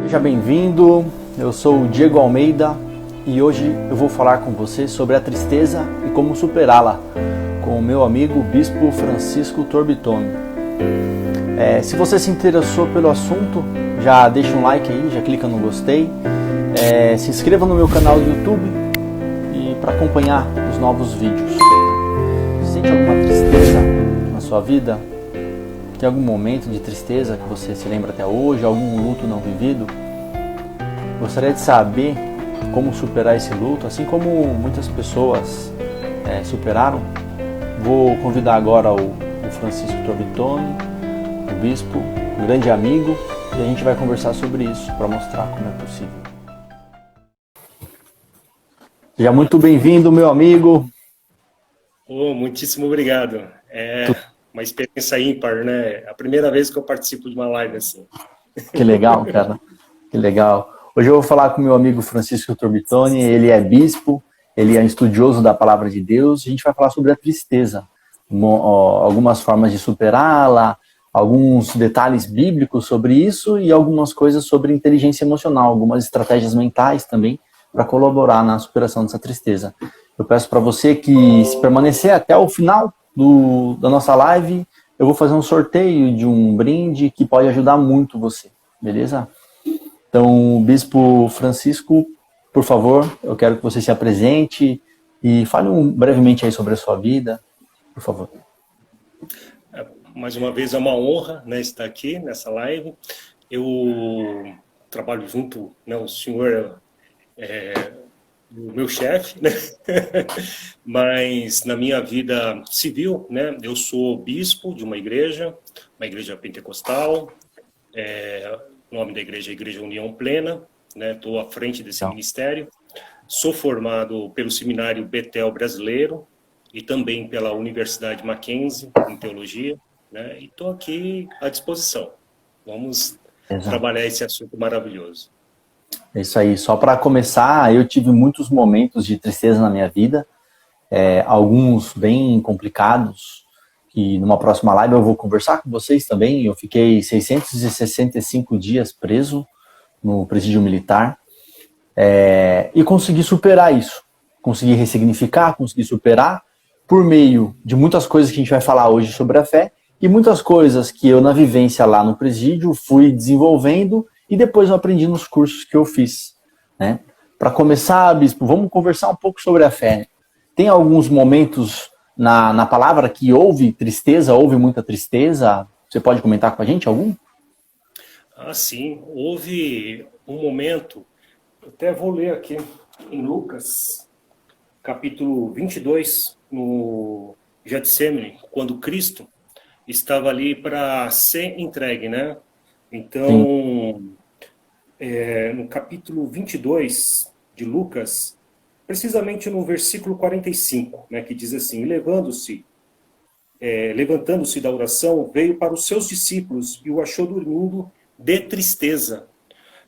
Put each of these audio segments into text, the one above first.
Seja bem-vindo, eu sou o Diego Almeida e hoje eu vou falar com você sobre a tristeza e como superá-la com o meu amigo Bispo Francisco Torbitoni. Se você se interessou pelo assunto, já deixa um like aí, já clica no gostei, se inscreva no meu canal do YouTube e para acompanhar os novos vídeos. Sente alguma tristeza na sua vida? Tem algum momento de tristeza que você se lembra até hoje, algum luto não vivido? Gostaria de saber como superar esse luto, assim como muitas pessoas superaram. Vou convidar agora o Francisco Torbitoni, o bispo, um grande amigo, e a gente vai conversar sobre isso, para mostrar como é possível. Seja muito bem-vindo, meu amigo. Muitíssimo obrigado. É uma experiência ímpar, né? A primeira vez que eu participo de uma live assim. Que legal, cara. Que legal. Hoje eu vou falar com meu amigo Francisco Torbitoni. Ele é bispo, ele é estudioso da palavra de Deus. A gente vai falar sobre a tristeza, algumas formas de superá-la, alguns detalhes bíblicos sobre isso e algumas coisas sobre inteligência emocional, algumas estratégias mentais também para colaborar na superação dessa tristeza. Eu peço para você que, se permanecer até o final da nossa live, eu vou fazer um sorteio de um brinde que pode ajudar muito você, beleza? Então, Bispo Francisco, por favor, eu quero que você se apresente e fale brevemente aí sobre a sua vida, por favor. Mais uma vez é uma honra, né, estar aqui nessa live. Eu trabalho junto, né, o senhor o meu chefe, né? Mas na minha vida civil, né, eu sou bispo de uma igreja pentecostal. O nome da igreja é Igreja União Plena, né? Estou à frente desse ministério. Sou formado pelo Seminário Betel Brasileiro e também pela Universidade Mackenzie em teologia, né? E estou aqui à disposição. Vamos trabalhar esse assunto maravilhoso. É isso aí. Só para começar, eu tive muitos momentos de tristeza na minha vida, alguns bem complicados, que numa próxima live eu vou conversar com vocês também. Eu fiquei 665 dias preso no presídio militar e consegui superar isso. Consegui ressignificar, consegui superar por meio de muitas coisas que a gente vai falar hoje sobre a fé e muitas coisas que eu, na vivência lá no presídio, fui desenvolvendo e depois eu aprendi nos cursos que eu fiz, né? Para começar, bispo, vamos conversar um pouco sobre a fé. Tem alguns momentos na palavra que houve tristeza, houve muita tristeza? Você pode comentar com a gente algum? Sim. Houve um momento, eu até vou ler aqui, em Lucas, capítulo 22, no Getsemane, quando Cristo estava ali para ser entregue, né? Então, no capítulo 22 de Lucas, precisamente no versículo 45, né, que diz assim: levantando-se da oração, veio para os seus discípulos e o achou dormindo de tristeza.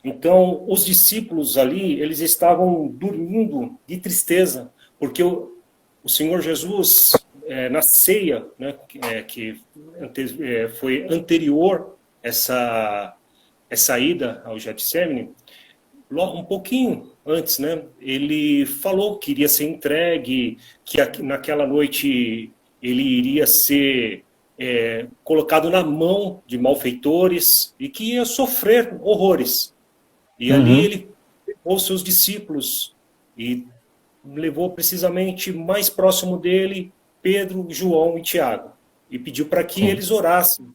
Então, os discípulos ali, eles estavam dormindo de tristeza, porque o Senhor Jesus, na ceia, né, que foi anterior essa ida ao Getsemane, um pouquinho antes, né, ele falou que iria ser entregue, que naquela noite ele iria ser colocado na mão de malfeitores e que ia sofrer horrores. E ali ele levou seus discípulos e levou precisamente mais próximo dele Pedro, João e Tiago e pediu para que eles orassem.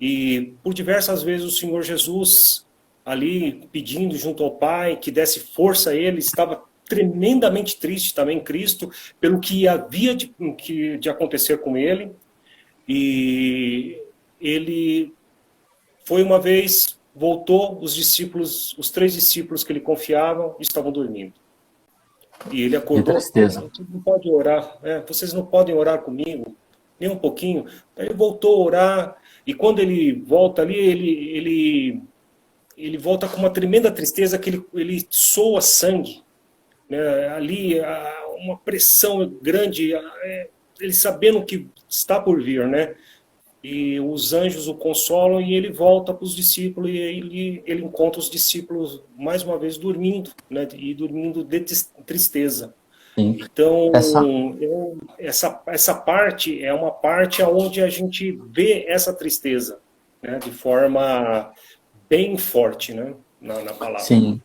E por diversas vezes o Senhor Jesus ali pedindo junto ao Pai que desse força a ele, estava tremendamente triste também Cristo pelo que havia de acontecer com ele. E ele foi uma vez, voltou, os 3 discípulos que ele confiava estavam dormindo. E ele acordou. Vocês não podem orar, vocês não podem orar comigo, nem um pouquinho. Aí ele voltou a orar, e quando ele volta ali, ele volta com uma tremenda tristeza que ele soa sangue. Né? Ali, uma pressão grande, ele sabendo que está por vir, né? e os anjos o consolam e ele volta para os discípulos e ele encontra os discípulos mais uma vez dormindo, né? E dormindo de tristeza. Sim. Então, essa parte é uma parte onde a gente vê essa tristeza, né? De forma bem forte, né? Na palavra. Sim.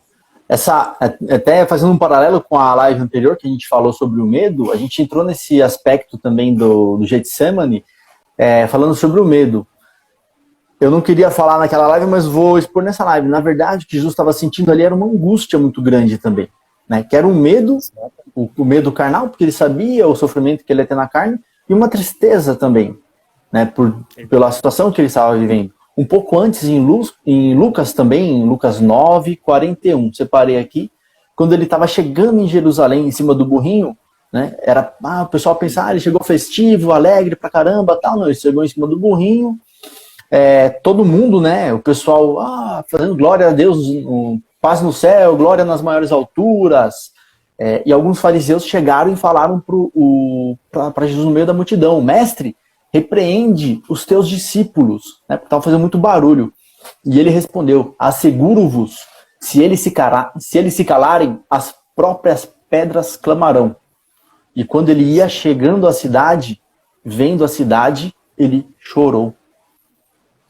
Até fazendo um paralelo com a live anterior que a gente falou sobre o medo, a gente entrou nesse aspecto também do Getsemane, falando sobre o medo. Eu não queria falar naquela live, mas vou expor nessa live. Na verdade, o que Jesus estava sentindo ali era uma angústia muito grande também, né? Que era um medo, o medo carnal, porque ele sabia o sofrimento que ele ia ter na carne, e uma tristeza também, né? Pela situação que ele estava vivendo. Um pouco antes, em Lucas também, em Lucas 9:41, separei aqui, quando ele estava chegando em Jerusalém, em cima do burrinho, né? O pessoal pensava, ele chegou festivo, alegre pra caramba, tal. Não, ele chegou em cima do burrinho, todo mundo, né? O pessoal fazendo glória a Deus, paz no céu, glória nas maiores alturas. E alguns fariseus chegaram e falaram para Jesus no meio da multidão: mestre, repreende os teus discípulos, né? Porque estavam fazendo muito barulho. E ele respondeu: asseguro-vos, se eles se calarem, as próprias pedras clamarão. E quando ele ia chegando à cidade, vendo a cidade, ele chorou.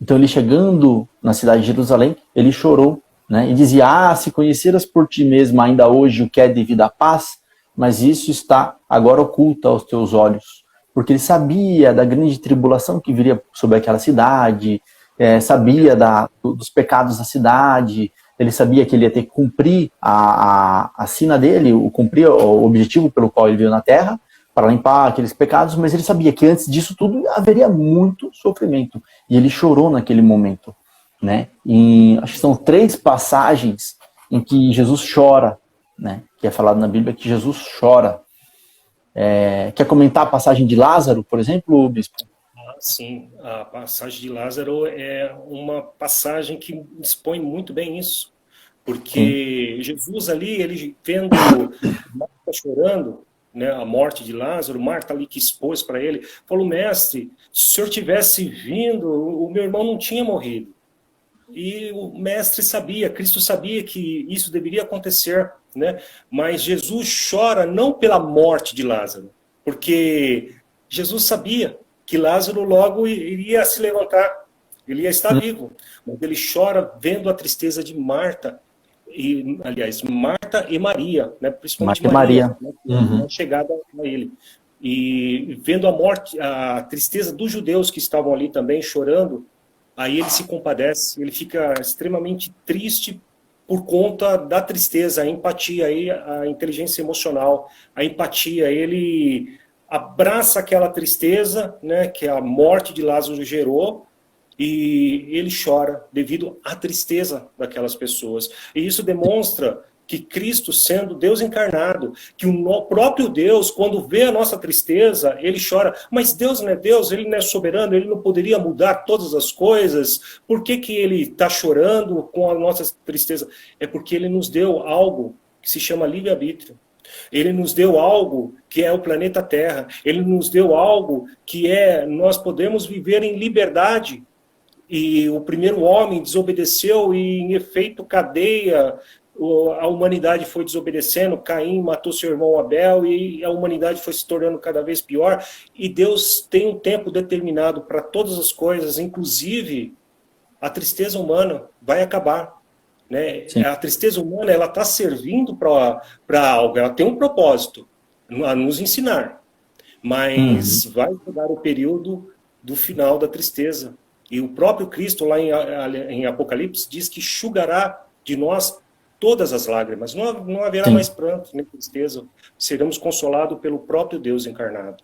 Então ele chegando na cidade de Jerusalém, ele chorou, né? E dizia: se conheceras por ti mesmo ainda hoje o que é devido à paz, mas isso está agora oculto aos teus olhos. Porque ele sabia da grande tribulação que viria sobre aquela cidade, sabia dos pecados da cidade, ele sabia que ele ia ter que cumprir a sina dele, cumprir o objetivo pelo qual ele veio na Terra, para limpar aqueles pecados, mas ele sabia que antes disso tudo haveria muito sofrimento. E ele chorou naquele momento, né? Acho que são 3 passagens em que Jesus chora, né? Que é falado na Bíblia que Jesus chora. Quer comentar a passagem de Lázaro, por exemplo, Bispo? Sim, a passagem de Lázaro é uma passagem que expõe muito bem isso, porque Jesus ali, ele vendo Marta chorando, né, a morte de Lázaro, Marta ali que expôs para ele, falou: mestre, se o senhor tivesse vindo, o meu irmão não tinha morrido. E o mestre sabia, Cristo sabia que isso deveria acontecer, né? Mas Jesus chora não pela morte de Lázaro, porque Jesus sabia que Lázaro logo iria se levantar, ele ia estar vivo. Mas ele chora vendo a tristeza de Marta, Marta e Maria, né? Principalmente Maria. Né? Chegada a ele. E vendo a morte, a tristeza dos judeus que estavam ali também chorando, aí ele se compadece, ele fica extremamente triste por conta da tristeza, a empatia, a inteligência emocional, a empatia. Ele abraça aquela tristeza, né, que a morte de Lázaro gerou, e ele chora devido à tristeza daquelas pessoas. E isso demonstra que Cristo, sendo Deus encarnado, que o próprio Deus, quando vê a nossa tristeza, ele chora. Mas Deus não é Deus, ele não é soberano, ele não poderia mudar todas as coisas. Por que ele está chorando com a nossa tristeza? É porque ele nos deu algo que se chama livre-arbítrio. Ele nos deu algo que é o planeta Terra. Ele nos deu algo que nós podemos viver em liberdade. E o primeiro homem desobedeceu e, em efeito, cadeia, a humanidade foi desobedecendo, Caim matou seu irmão Abel e a humanidade foi se tornando cada vez pior. E Deus tem um tempo determinado para todas as coisas, inclusive a tristeza humana vai acabar. Né? A tristeza humana, ela está servindo para algo, ela tem um propósito, a nos ensinar, mas vai chegar o período do final da tristeza. E o próprio Cristo, lá em Apocalipse, diz que enxugará de nós todas as lágrimas. Não haverá mais pranto, nem tristeza. Seremos consolados pelo próprio Deus encarnado.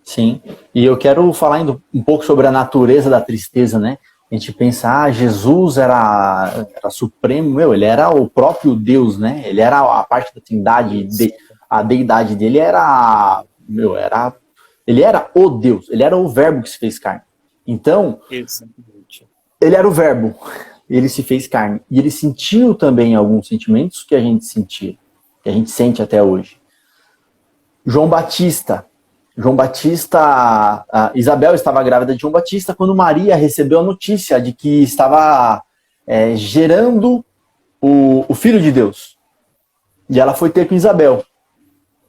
Sim, e eu quero falar um pouco sobre a natureza da tristeza, né? A gente pensa, Jesus era supremo, ele era o próprio Deus, né? Ele era a parte da trindade, a deidade dele ele era o Deus, ele era o verbo que se fez carne. Então, ele era o verbo, ele se fez carne. E ele sentiu também alguns sentimentos que a gente sentia, que a gente sente até hoje. João Batista, João Batista, Isabel estava grávida de João Batista quando Maria recebeu a notícia de que estava gerando o Filho de Deus. E ela foi ter com Isabel.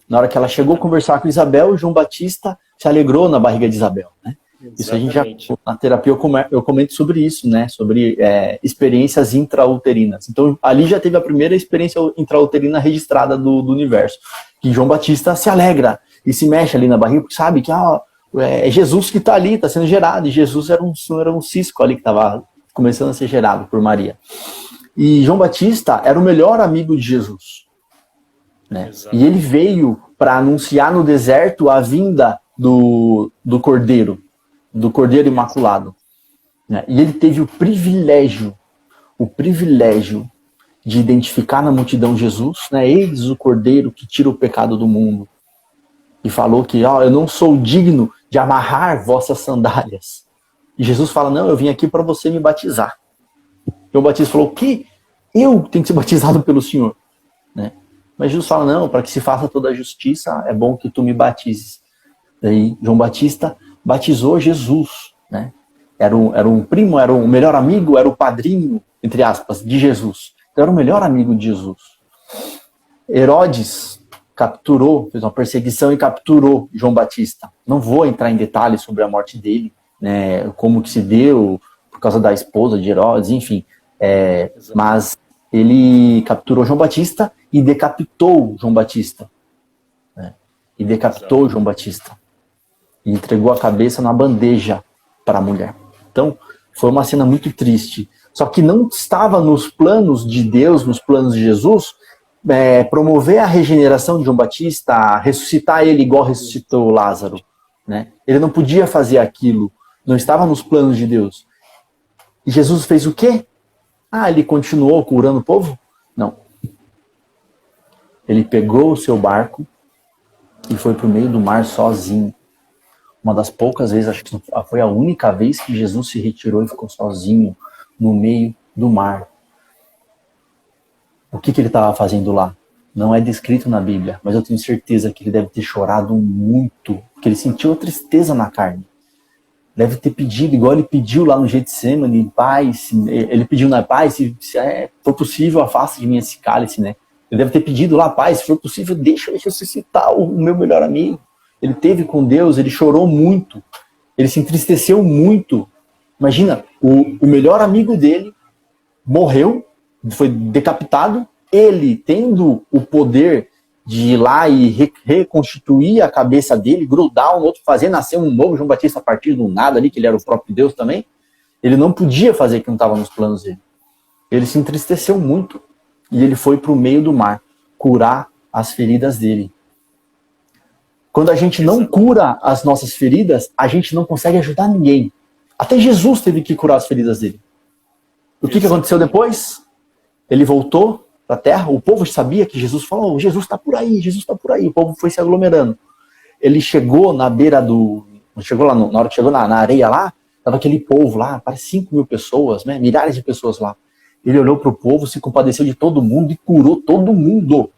Na hora que ela chegou a conversar com Isabel, João Batista se alegrou na barriga de Isabel, né? Isso a gente já, na terapia eu comento sobre isso, né? Sobre experiências intrauterinas. Então, ali já teve a primeira experiência intrauterina registrada do universo. Que João Batista se alegra e se mexe ali na barriga, porque sabe que é Jesus que está ali, está sendo gerado. E Jesus era um cisco ali que estava começando a ser gerado por Maria. E João Batista era o melhor amigo de Jesus, né? E ele veio para anunciar no deserto a vinda do Cordeiro Imaculado, né? E ele teve o privilégio de identificar na multidão Jesus, né? Eis o Cordeiro que tira o pecado do mundo. E falou que eu não sou digno de amarrar vossas sandálias. E Jesus fala, não, eu vim aqui para você me batizar. João Batista falou, que eu tenho que ser batizado pelo Senhor, né? Mas Jesus fala, não, para que se faça toda a justiça, é bom que tu me batizes. Daí João Batista batizou Jesus, né? Era um primo, era o melhor amigo, era o padrinho, entre aspas, de Jesus. Então era o melhor amigo de Jesus. Herodes fez uma perseguição e capturou João Batista. Não vou entrar em detalhes sobre a morte dele, né? Como que se deu, por causa da esposa de Herodes, enfim. Mas ele capturou João Batista e decapitou João Batista. Né? E decapitou João Batista. E entregou a cabeça na bandeja para a mulher. Então, foi uma cena muito triste. Só que não estava nos planos de Deus, nos planos de Jesus, promover a regeneração de João Batista, ressuscitar ele igual ressuscitou Lázaro, né? Ele não podia fazer aquilo. Não estava nos planos de Deus. E Jesus fez o quê? Ele continuou curando o povo? Não. Ele pegou o seu barco e foi para o meio do mar sozinho. Uma das poucas vezes, acho que foi a única vez que Jesus se retirou e ficou sozinho no meio do mar. O que ele estava fazendo lá? Não é descrito na Bíblia, mas eu tenho certeza que ele deve ter chorado muito, porque ele sentiu a tristeza na carne. Deve ter pedido, igual ele pediu lá no Getsemane, Pai, ele pediu na Pai, se for possível, afasta de mim esse cálice, né? Ele deve ter pedido lá, Pai, se for possível, deixa eu ressuscitar o meu melhor amigo. Ele teve com Deus, ele chorou muito, ele se entristeceu muito. Imagina, o melhor amigo dele morreu, foi decapitado, ele tendo o poder de ir lá e reconstituir a cabeça dele, grudar um outro, fazer nascer um novo João Batista a partir do nada ali, que ele era o próprio Deus também, ele não podia fazer o que não estava nos planos dele. Ele se entristeceu muito e ele foi para o meio do mar curar as feridas dele. Quando a gente não cura as nossas feridas, a gente não consegue ajudar ninguém. Até Jesus teve que curar as feridas dele. O que aconteceu depois? Ele voltou para a terra, o povo sabia que Jesus falou, Jesus está por aí, Jesus está por aí. O povo foi se aglomerando. Ele chegou na beira chegou lá, na hora que chegou na areia lá, estava aquele povo lá, parece 5.000 pessoas, né? Milhares de pessoas lá. Ele olhou para o povo, se compadeceu de todo mundo e curou todo mundo.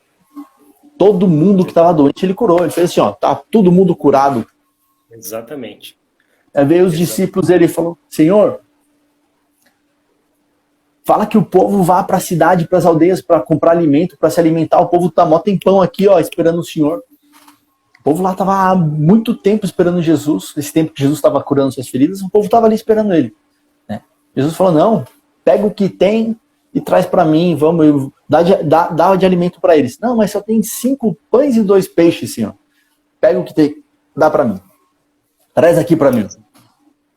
Todo mundo que estava doente, ele curou. Ele fez assim, tá todo mundo curado. Exatamente. Aí veio os discípulos, ele falou, Senhor, fala que o povo vá para a cidade, para as aldeias, para comprar alimento, para se alimentar. O povo tá mó tempão aqui, esperando o Senhor. O povo lá estava há muito tempo esperando Jesus. Esse tempo que Jesus estava curando suas feridas, o povo estava ali esperando ele. Né? Jesus falou, não, pega o que tem e traz para mim, vamos, dá de alimento para eles. Não, mas só tem 5 pães e 2 peixes, Senhor. Pega o que tem, dá para mim. Traz aqui para mim.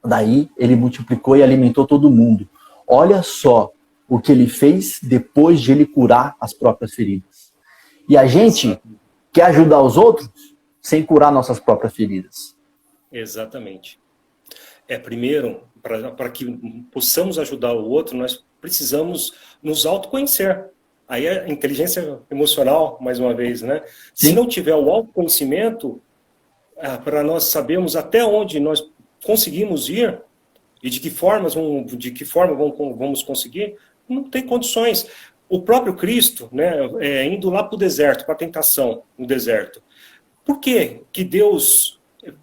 Daí ele multiplicou e alimentou todo mundo. Olha só o que ele fez depois de ele curar as próprias feridas. E a gente quer ajudar os outros sem curar nossas próprias feridas. Exatamente. Primeiro, para que possamos ajudar o outro, nós precisamos nos autoconhecer. Aí a inteligência emocional, mais uma vez, né? Sim. Se não tiver o autoconhecimento, para nós sabermos até onde nós conseguimos ir e de que forma vamos conseguir, não tem condições. O próprio Cristo, né, indo lá para o deserto, para a tentação no deserto. Por que Deus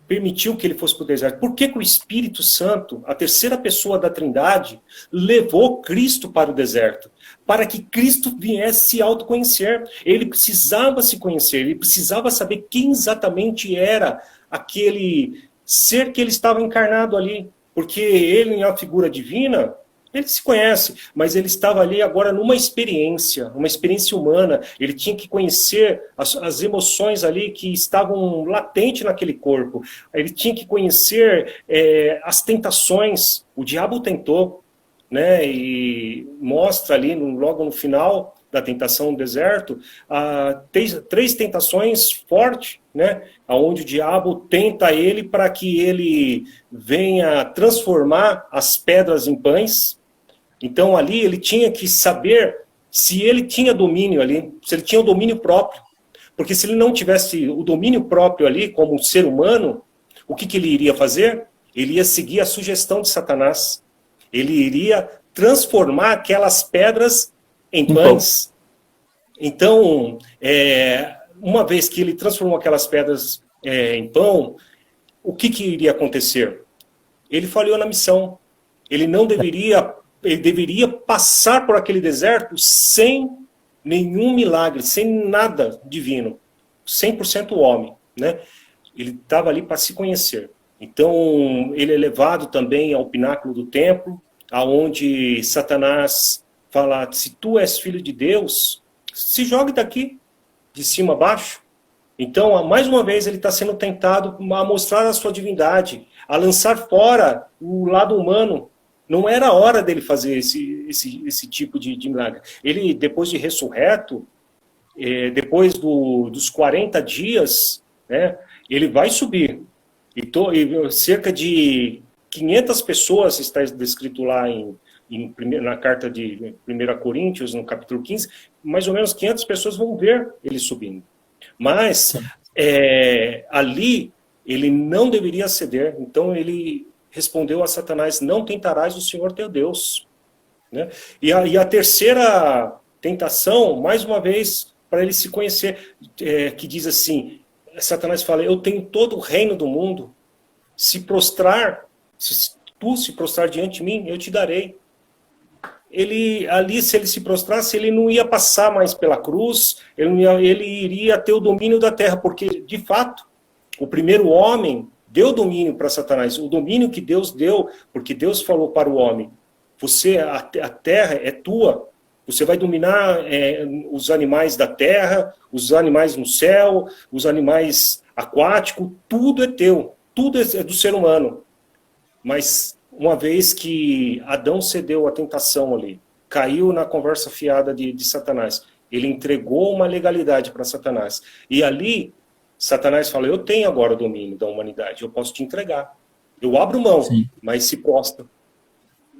permitiu que ele fosse para o deserto? Por que que o Espírito Santo, a terceira pessoa da Trindade, levou Cristo para o deserto? Para que Cristo viesse se autoconhecer. Ele precisava se conhecer, ele precisava saber quem exatamente era aquele ser que ele estava encarnado ali. Porque ele, em a figura divina, ele se conhece, mas ele estava ali agora numa experiência humana. Ele tinha que conhecer as emoções ali que estavam latentes naquele corpo. Ele tinha que conhecer as tentações. O diabo tentou, né? E mostra ali, logo no final da tentação no deserto, três tentações fortes, né? Onde o diabo tenta ele para que ele venha transformar as pedras em pães. Então ali ele tinha que saber se ele tinha domínio ali, se ele tinha o domínio próprio. Porque se ele não tivesse o domínio próprio ali, como um ser humano, o que ele iria fazer? Ele ia seguir a sugestão de Satanás. Ele iria transformar aquelas pedras em pães. Então, uma vez que ele transformou aquelas pedras em pão, o que iria acontecer? Ele falhou na missão. Ele deveria passar por aquele deserto sem nenhum milagre, sem nada divino, 100% homem, né? Ele estava ali para se conhecer. Então, ele é levado também ao pináculo do templo, aonde Satanás fala: se tu és filho de Deus, se jogue daqui, de cima a baixo. Então, mais uma vez, ele está sendo tentado a mostrar a sua divindade, a lançar fora o lado humano. Não era a hora dele fazer esse tipo de milagre. Ele, depois de ressurreto, depois dos 40 dias, né, ele vai subir. E cerca de 500 pessoas, está descrito lá na carta de 1 Coríntios, no capítulo 15, mais ou menos 500 pessoas vão ver ele subindo. Mas ali ele não deveria ceder. Então ele respondeu a Satanás: não tentarás o Senhor teu Deus. Né? E a terceira tentação, mais uma vez, para ele se conhecer, que diz assim, Satanás fala: eu tenho todo o reino do mundo, se tu se prostrar diante de mim, eu te darei. Se ele se prostrasse, ele não ia passar mais pela cruz, ele iria ter o domínio da terra, porque, de fato, o primeiro homem deu domínio para Satanás, o domínio que Deus deu, porque Deus falou para o homem: a terra é tua, você vai dominar os animais da terra, os animais no céu, os animais aquáticos, tudo é teu, tudo é do ser humano. Mas uma vez que Adão cedeu à tentação ali, caiu na conversa fiada de Satanás, ele entregou uma legalidade para Satanás. E ali, Satanás fala: eu tenho agora o domínio da humanidade, eu posso te entregar. Eu abro mão, sim, mas se prostra.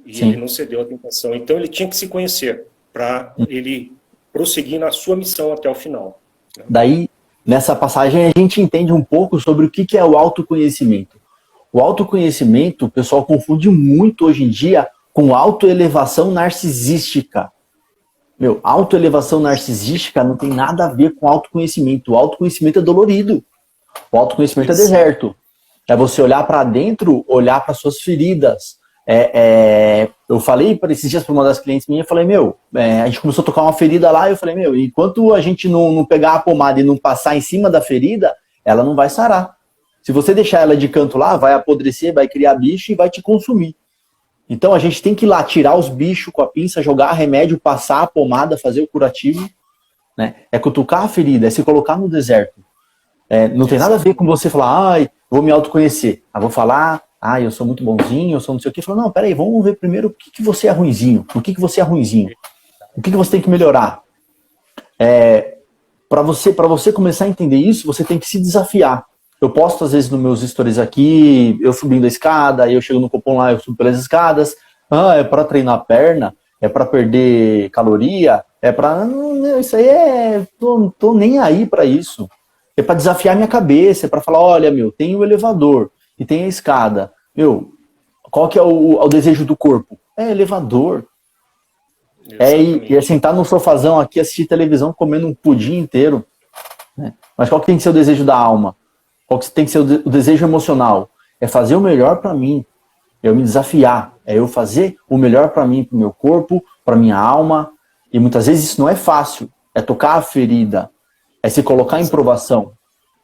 E sim, ele não cedeu à tentação. Então ele tinha que se conhecer para ele prosseguir na sua missão até o final. Daí, nessa passagem, a gente entende um pouco sobre o que é o autoconhecimento. O autoconhecimento, o pessoal confunde muito hoje em dia com autoelevação narcisística. Autoelevação narcisística não tem nada a ver com autoconhecimento. O autoconhecimento é dolorido. O autoconhecimento é deserto. É você olhar para dentro, olhar para suas feridas. Eu falei para esses dias para uma das clientes minhas, eu falei: a gente começou a tocar uma ferida lá, eu falei: enquanto a gente não pegar a pomada e não passar em cima da ferida, ela não vai sarar. Se você deixar ela de canto lá, vai apodrecer, vai criar bicho e vai te consumir. Então a gente tem que ir lá tirar os bichos com a pinça, jogar remédio, passar a pomada, fazer o curativo. Né? É cutucar a ferida, é se colocar no deserto. Não tem nada a ver com você falar: vou me autoconhecer. Vou falar: eu sou muito bonzinho, eu sou não sei o quê. Fala: não, peraí, vamos ver primeiro o que você é ruinzinho. Por que você é ruinzinho? O que você tem que melhorar? Para você começar a entender isso, você tem que se desafiar. Eu posto, às vezes, nos meus stories aqui, eu subindo a escada, aí eu chego no cupom lá, eu subo pelas escadas. É para treinar a perna, é para perder caloria, é para... Isso aí tô nem aí para isso. É para desafiar minha cabeça, é para falar: olha, tem o elevador e tem a escada. Qual que é o desejo do corpo? É elevador. É sentar num sofazão aqui, assistir televisão, comendo um pudim inteiro. Né? Mas qual que tem que ser o desejo da alma? Qual que tem que ser o desejo emocional? É fazer o melhor para mim, é eu me desafiar, é eu fazer o melhor para mim, para o meu corpo, para minha alma. E muitas vezes isso não é fácil, é tocar a ferida, é se colocar em provação,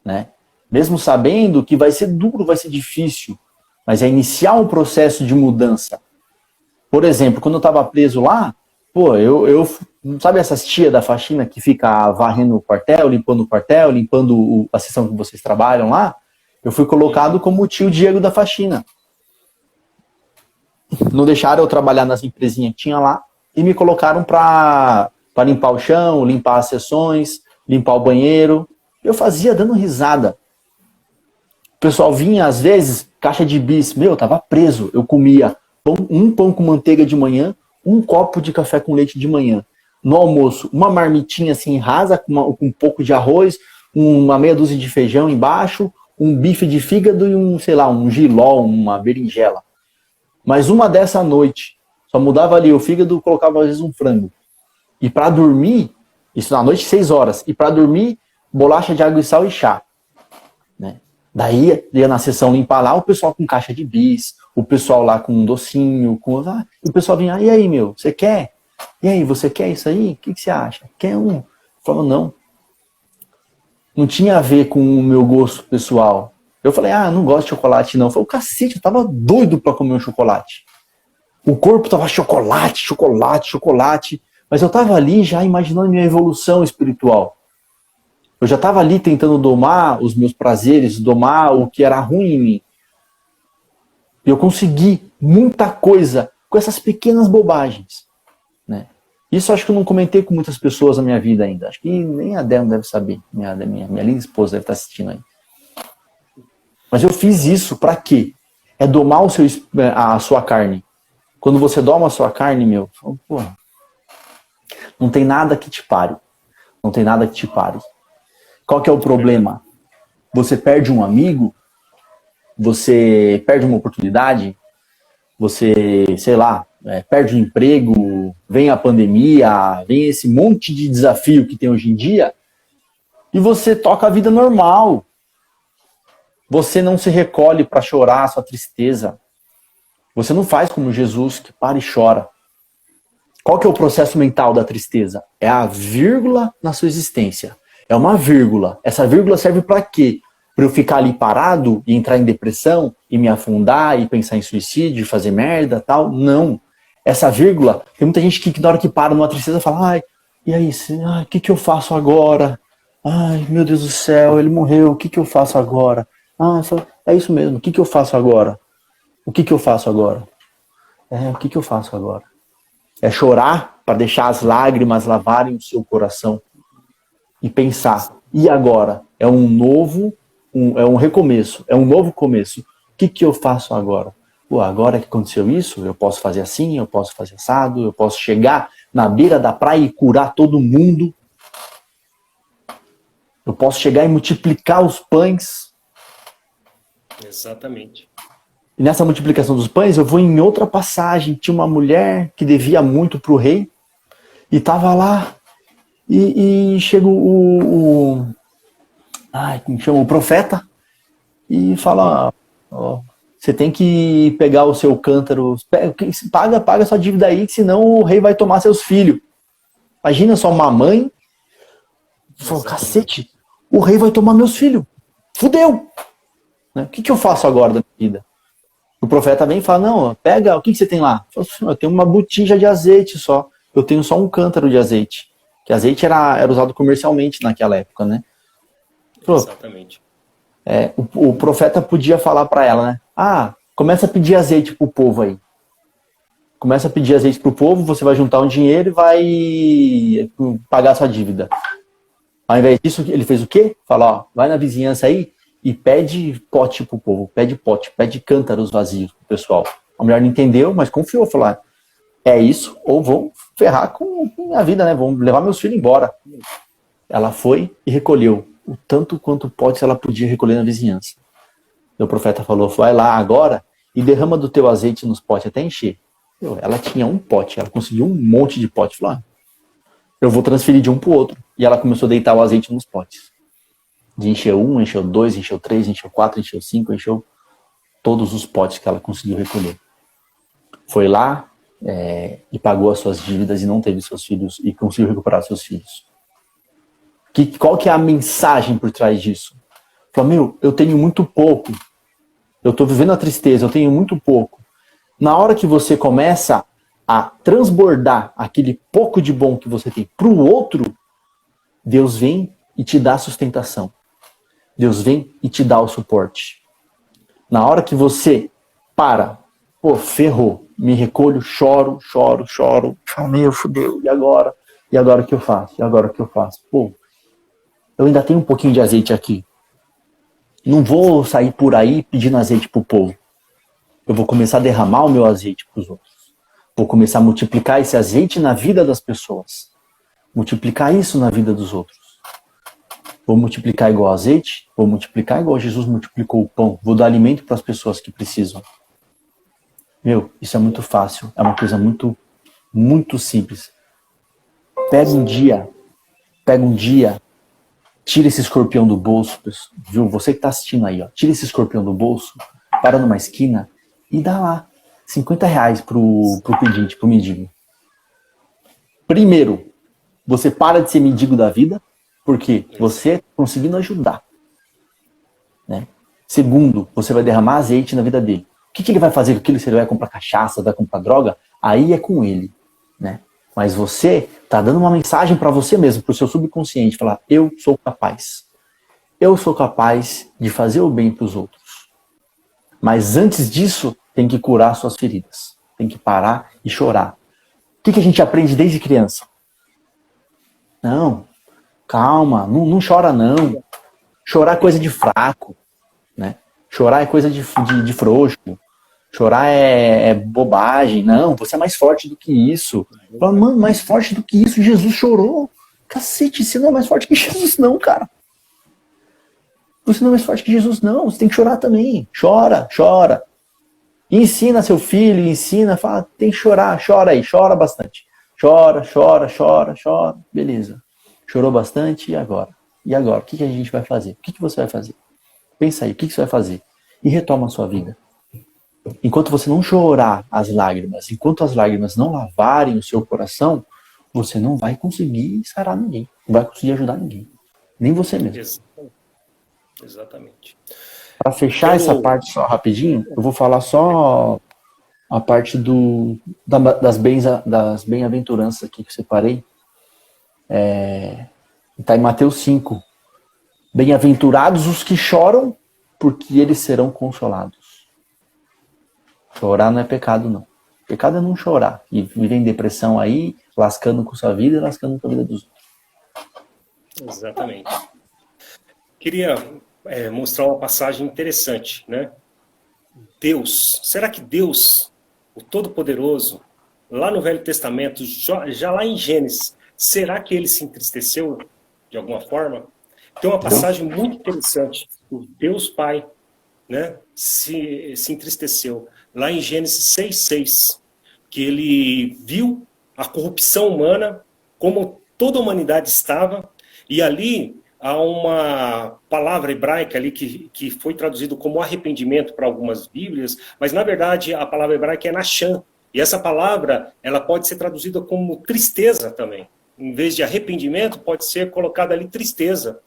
né? Mesmo sabendo que vai ser duro, vai ser difícil, mas é iniciar um processo de mudança. Por exemplo, quando eu estava preso lá, pô, sabe essas tia da faxina que fica varrendo o quartel, limpando a seção que vocês trabalham lá? Eu fui colocado como o tio Diego da faxina. Não deixaram eu trabalhar nas empresinhas que tinha lá e me colocaram para limpar o chão, limpar as seções, limpar o banheiro. Eu fazia dando risada. O pessoal vinha, às vezes, caixa de bis. Meu, eu tava preso. Eu comia um pão com manteiga de manhã, um copo de café com leite de manhã. No almoço, uma marmitinha assim rasa, com um pouco de arroz, uma meia dúzia de feijão embaixo, um bife de fígado e um jiló, uma berinjela. Mas uma dessa à noite, só mudava ali o fígado, colocava às vezes um frango. E para dormir, isso na noite 6 horas, e para dormir, bolacha de água e sal e chá. Né? Daí ia na sessão limpar lá, o pessoal com caixa de bis, o pessoal lá com um docinho, e o pessoal vinha, e aí, meu, você quer? E aí, você quer isso aí? O que você acha? Quer um? Eu falava, não. Não tinha a ver com o meu gosto pessoal. Eu falei, não gosto de chocolate não. Eu falei, o cacete, eu tava doido pra comer um chocolate. O corpo tava chocolate, chocolate, chocolate. Mas eu tava ali já imaginando minha evolução espiritual. Eu já tava ali tentando domar os meus prazeres, domar o que era ruim em mim. E eu consegui muita coisa com essas pequenas bobagens. Né? Isso acho que eu não comentei com muitas pessoas na minha vida ainda. Acho que nem a Débora deve saber. Minha linda esposa deve estar assistindo aí. Mas eu fiz isso para quê? É domar a sua carne. Quando você doma a sua carne, meu, porra, não tem nada que te pare. Não tem nada que te pare. Qual que é o problema? Você perde um amigo, você perde uma oportunidade, você, sei lá, perde um emprego, vem a pandemia, vem esse monte de desafio que tem hoje em dia, e você toca a vida normal. Você não se recolhe para chorar a sua tristeza. Você não faz como Jesus, que para e chora. Qual que é o processo mental da tristeza? É a vírgula na sua existência. É uma vírgula. Essa vírgula serve para quê? Para eu ficar ali parado e entrar em depressão e me afundar e pensar em suicídio, fazer merda, tal? Não. Essa vírgula, tem muita gente que na hora que para numa tristeza fala, e aí, o que eu faço agora? Ai, meu Deus do céu, ele morreu, o que eu faço agora? É isso mesmo, o que eu faço agora? O que eu faço agora? O que eu faço agora? É chorar para deixar as lágrimas lavarem o seu coração e pensar, e agora? É um recomeço, é um novo começo. O que eu faço agora? Agora que aconteceu isso, eu posso fazer assim, eu posso fazer assado, eu posso chegar na beira da praia e curar todo mundo. Eu posso chegar e multiplicar os pães. Exatamente. E nessa multiplicação dos pães, eu vou em outra passagem. Tinha uma mulher que devia muito para o rei e estava lá. E chega como chama? O profeta e fala, você tem que pegar o seu cântaro, paga sua dívida aí, senão o rei vai tomar seus filhos. Imagina só uma mãe, fala, cacete, o rei vai tomar meus filhos. Fudeu! O que eu faço agora da minha vida? O profeta vem e fala, não, pega, o que você tem lá? Eu tenho uma botija de azeite só, eu tenho só um cântaro de azeite. Que azeite era usado comercialmente naquela época, né? Exatamente. O profeta podia falar para ela, né? Começa a pedir azeite pro povo aí. Começa a pedir azeite pro povo, você vai juntar um dinheiro e vai pagar a sua dívida. Ao invés disso, ele fez o quê? Fala, vai na vizinhança aí e pede pote pro povo, pede cântaros vazios pro pessoal. A mulher não entendeu, mas confiou, falou, é isso, ou vão ferrar com a vida, né? Vão levar meus filhos embora. Ela foi e recolheu o tanto quanto potes ela podia recolher na vizinhança. E o profeta falou, vai lá agora e derrama do teu azeite nos potes até encher. Ela tinha um pote, ela conseguiu um monte de pote. Falou, eu vou transferir de um pro outro. E ela começou a deitar o azeite nos potes. De encher um, encheu dois, encheu três, encheu quatro, encheu cinco, encheu todos os potes que ela conseguiu recolher. Foi lá e pagou as suas dívidas e não teve seus filhos e conseguiu recuperar seus filhos. Qual que é a mensagem por trás disso? Falou, meu, eu tenho muito pouco. Eu estou vivendo a tristeza, eu tenho muito pouco. Na hora que você começa a transbordar aquele pouco de bom que você tem para o outro, Deus vem e te dá sustentação. Deus vem e te dá o suporte. Na hora que você para, pô, ferrou, me recolho, choro. Falo, meu, fudeu, e agora? E agora o que eu faço? E agora o que eu faço? Pô, eu ainda tenho um pouquinho de azeite aqui. Não vou sair por aí pedindo azeite pro povo. Eu vou começar a derramar o meu azeite pros outros. Vou começar a multiplicar esse azeite na vida das pessoas. Multiplicar isso na vida dos outros. Vou multiplicar igual azeite, vou multiplicar igual Jesus multiplicou o pão. Vou dar alimento para as pessoas que precisam. Meu, isso é muito fácil. É uma coisa muito, muito simples. Pega um dia, tira esse escorpião do bolso, viu? Você que está assistindo aí, ó, tira esse escorpião do bolso, para numa esquina e dá lá R$50 pro pedinte, pro mendigo. Primeiro, você para de ser mendigo da vida, porque você está conseguindo ajudar. Né? Segundo, você vai derramar azeite na vida dele. O que ele vai fazer com aquilo? Se ele vai comprar cachaça, vai comprar droga, aí é com ele. Né? Mas você está dando uma mensagem para você mesmo, para o seu subconsciente, falar, eu sou capaz. Eu sou capaz de fazer o bem para os outros. Mas antes disso, tem que curar suas feridas. Tem que parar e chorar. O que a gente aprende desde criança? Não, calma, não chora não. Chorar é coisa de fraco. Né? Chorar é coisa de frouxo. Chorar é bobagem. Não, você é mais forte do que isso. Fala, mano, mais forte do que isso, Jesus chorou. Cacete, você não é mais forte que Jesus não, cara. Você não é mais forte que Jesus não. Você tem que chorar também. Chora. Ensina seu filho, fala, tem que chorar. Chora aí, chora bastante. Chora. Beleza. Chorou bastante, e agora? E agora? O que a gente vai fazer? O que você vai fazer? Pensa aí, o que você vai fazer? E retoma a sua vida. Enquanto você não chorar as lágrimas, enquanto as lágrimas não lavarem o seu coração, você não vai conseguir sarar ninguém. Não vai conseguir ajudar ninguém. Nem você mesmo. Exatamente. Para fechar essa parte só rapidinho, eu vou falar só a parte das bem-aventuranças aqui que eu separei. Está em Mateus 5. Bem-aventurados os que choram, porque eles serão consolados. Chorar não é pecado, não. Pecado é não chorar. E viver em depressão aí, lascando com sua vida e lascando com a vida dos outros. Exatamente. Queria mostrar uma passagem interessante, né? Será que Deus, o Todo-Poderoso, lá no Velho Testamento, já lá em Gênesis, será que ele se entristeceu de alguma forma? Tem uma passagem muito interessante. O Deus Pai, né, se entristeceu. Lá em Gênesis 6:6, que ele viu a corrupção humana, como toda a humanidade estava, e ali há uma palavra hebraica ali que foi traduzido como arrependimento para algumas bíblias, mas na verdade a palavra hebraica é Nasham, e essa palavra ela pode ser traduzida como tristeza também. Em vez de arrependimento, pode ser colocada ali tristeza.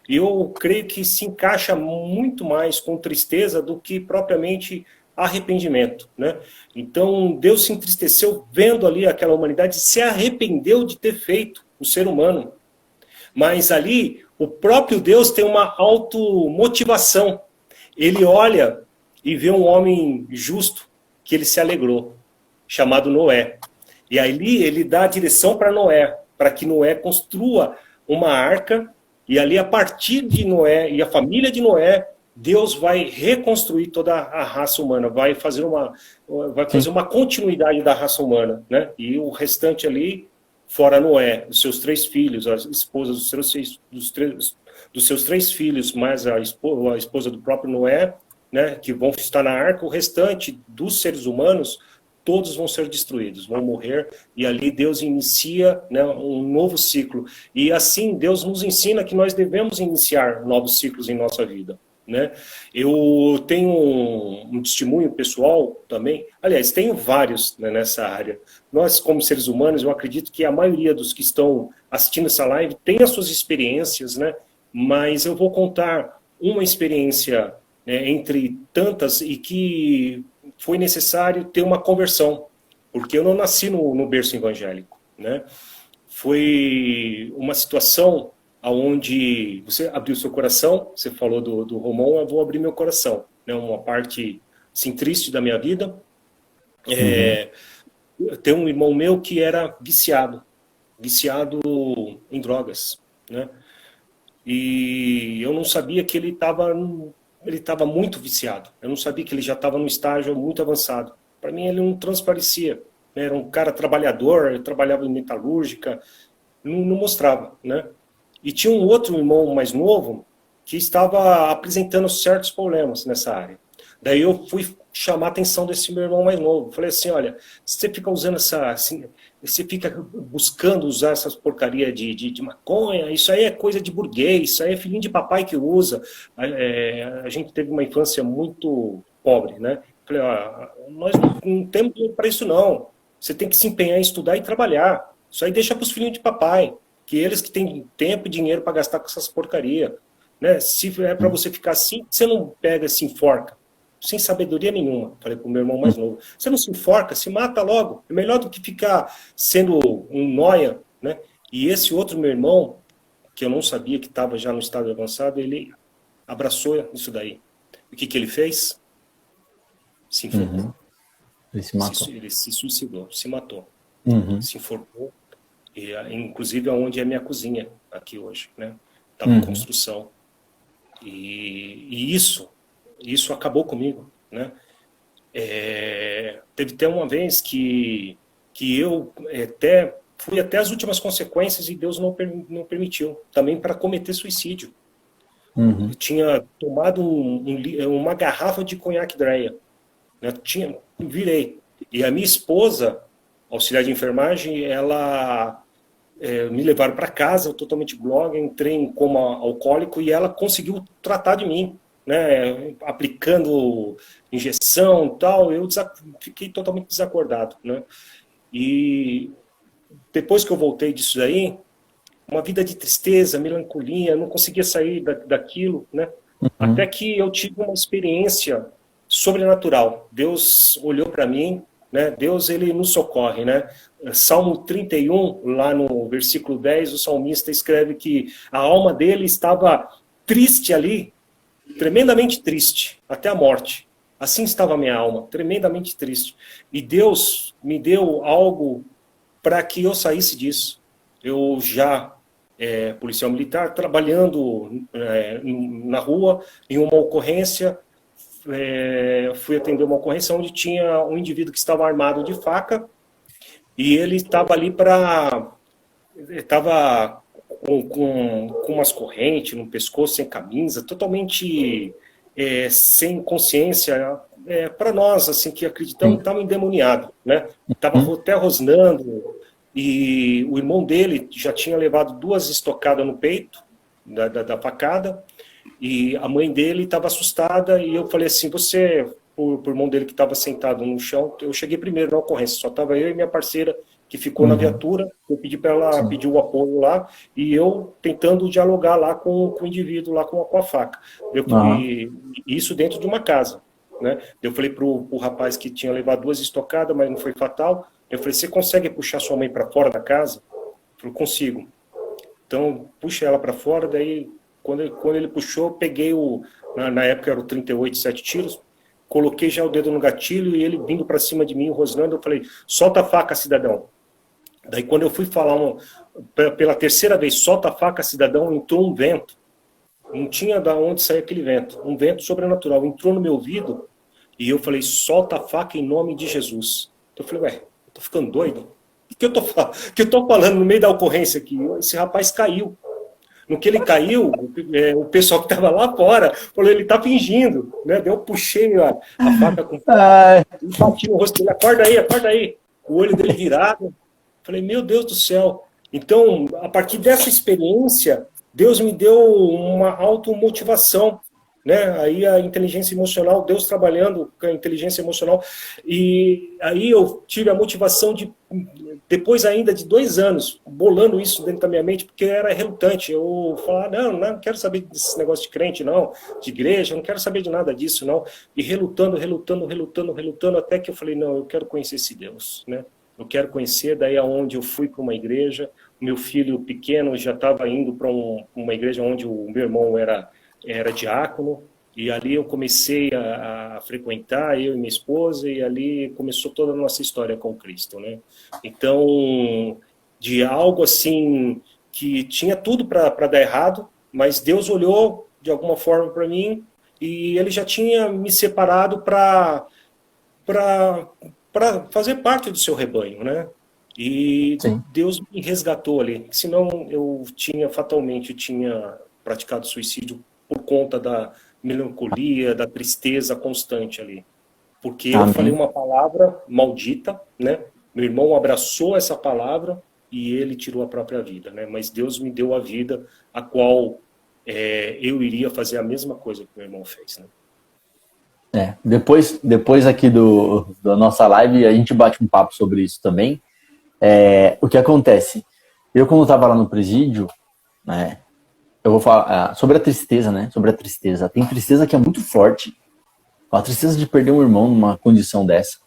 E eu creio que se encaixa muito mais com tristeza do que propriamente arrependimento, né? Então, Deus se entristeceu vendo ali aquela humanidade, se arrependeu de ter feito o ser humano. Mas ali, o próprio Deus tem uma automotivação. Ele olha e vê um homem justo, que ele se alegrou, chamado Noé. E ali ele dá a direção para Noé, para que Noé construa uma arca, e ali a partir de Noé e a família de Noé, Deus vai reconstruir toda a raça humana, vai fazer uma continuidade da raça humana, né? E o restante ali, fora Noé, os seus 3 filhos, as esposas dos seus 3 filhos, mais a esposa do próprio Noé, né? Que vão estar na arca, o restante dos seres humanos, todos vão ser destruídos, vão morrer, e ali Deus inicia, né, um novo ciclo. E assim Deus nos ensina que nós devemos iniciar novos ciclos em nossa vida, né? Eu tenho um testemunho pessoal também, aliás, tenho vários, né, nessa área. Nós, como seres humanos, eu acredito que a maioria dos que estão assistindo essa live tem as suas experiências, né? Mas eu vou contar uma experiência, né, entre tantas, e que foi necessário ter uma conversão, porque eu não nasci no berço evangélico, né? Foi uma situação onde você abriu seu coração, você falou do Romão, eu vou abrir meu coração, né? Uma parte, assim, triste da minha vida. Tem um irmão meu que era viciado em drogas, né? E eu não sabia que ele estava muito viciado. Eu não sabia que ele já estava num estágio muito avançado. Para mim, ele não transparecia, né? Era um cara trabalhador, ele trabalhava em metalúrgica, não mostrava, né? E tinha um outro irmão mais novo que estava apresentando certos problemas nessa área. Daí eu fui chamar a atenção desse meu irmão mais novo. Falei assim, olha, você fica usando você fica buscando usar essas porcarias de maconha, isso aí é coisa de burguês, isso aí é filhinho de papai que usa. A gente teve uma infância muito pobre, né? Falei, ó, nós não temos dinheiro para isso não. Você tem que se empenhar em estudar e trabalhar. Isso aí deixa para os filhinhos de papai, que eles que têm tempo e dinheiro para gastar com essas porcarias. Né? Se é para você ficar assim, você não pega, se enforca. Sem sabedoria nenhuma, falei pro meu irmão mais novo. Você não se enforca, se mata logo. É melhor do que ficar sendo um nóia, né? E esse outro meu irmão, que eu não sabia que estava já no estado avançado, ele abraçou isso daí. O que ele fez? Se enforcou. Ele se matou. Ele se suicidou, se matou. Se enforcou. E, inclusive onde é minha cozinha aqui hoje, né? Estava em construção. E isso acabou comigo, né? Teve até uma vez que eu fui até as últimas consequências e Deus não permitiu, também para cometer suicídio. Eu tinha tomado uma garrafa de conhaque Dreia, né? Virei. E a minha esposa, auxiliar de enfermagem, ela me levaram para casa, totalmente blogue, entrei em coma alcoólico e ela conseguiu tratar de mim, né, aplicando injeção e tal. Eu fiquei totalmente desacordado, né? E depois que eu voltei disso daí, uma vida de tristeza, melancolia, não conseguia sair daquilo, né? Até que eu tive uma experiência sobrenatural. Deus olhou para mim, né? Deus, ele nos socorre, né? Salmo 31, lá no versículo 10, o salmista escreve que a alma dele estava triste ali, tremendamente triste, até a morte. Assim estava a minha alma, tremendamente triste. E Deus me deu algo para que eu saísse disso. Eu já, policial militar, trabalhando na rua, em uma ocorrência, fui atender uma ocorrência onde tinha um indivíduo que estava armado de faca, e ele estava ali estava com umas correntes no pescoço, sem camisa, totalmente sem consciência. Para nós, assim, que acreditamos, estava endemoniado, né? Estava até rosnando, e o irmão dele já tinha levado 2 estocadas no peito da facada, e a mãe dele estava assustada, e eu falei assim, por irmão dele que estava sentado no chão, eu cheguei primeiro na ocorrência, só estava eu e minha parceira, que ficou na viatura. Eu pedi para ela pedir o apoio lá, e eu tentando dialogar lá com o indivíduo, lá com a faca. Isso dentro de uma casa, né? Eu falei para o rapaz que tinha levado 2 estocadas, mas não foi fatal. Eu falei, você consegue puxar sua mãe para fora da casa? Ele falou, consigo. Então, puxa ela para fora, daí, quando ele puxou, eu peguei na época era o 38, 7 tiros, coloquei já o dedo no gatilho, e ele vindo para cima de mim, rosnando, eu falei, solta a faca, cidadão. Daí, quando eu fui falar pela terceira vez, solta a faca, cidadão, entrou um vento. Não tinha de onde sair aquele vento. Um vento sobrenatural. Entrou no meu ouvido, e eu falei, solta a faca em nome de Jesus. Então eu falei, eu tô ficando doido? O que eu tô falando no meio da ocorrência aqui? Esse rapaz caiu. No que ele caiu, o pessoal que estava lá fora falou, ele está fingindo, né? Daí eu puxei a faca com e bati no rosto dele, acorda aí. O olho dele virado. Falei, meu Deus do céu. Então, a partir dessa experiência, Deus me deu uma automotivação, né? Aí a inteligência emocional, Deus trabalhando com a inteligência emocional, e aí eu tive a motivação de, depois ainda de 2 anos, bolando isso dentro da minha mente, porque eu era relutante, eu falava, não quero saber desse negócio de crente, não, de igreja, não quero saber de nada disso, não, e relutando, até que eu falei, não, eu quero conhecer esse Deus, né? Eu quero conhecer, daí aonde eu fui para uma igreja, meu filho pequeno já estava indo para uma igreja onde o meu irmão era diácono, e ali eu comecei a frequentar, eu e minha esposa, e ali começou toda a nossa história com Cristo, né? Então, de algo assim, que tinha tudo para dar errado, mas Deus olhou de alguma forma para mim, e Ele já tinha me separado para fazer parte do seu rebanho, né? E Sim. Deus me resgatou ali, senão eu fatalmente tinha praticado suicídio por conta da melancolia, da tristeza constante ali. Porque eu falei uma palavra maldita, né? Meu irmão abraçou essa palavra e ele tirou a própria vida, né? Mas Deus me deu a vida a qual eu iria fazer a mesma coisa que meu irmão fez, né? Depois aqui da nossa live, a gente bate um papo sobre isso também. O que acontece? Eu, quando estava lá no presídio, né? Eu vou falar sobre a tristeza, né? Sobre a tristeza. Tem tristeza que é muito forte. A tristeza de perder um irmão numa condição dessa,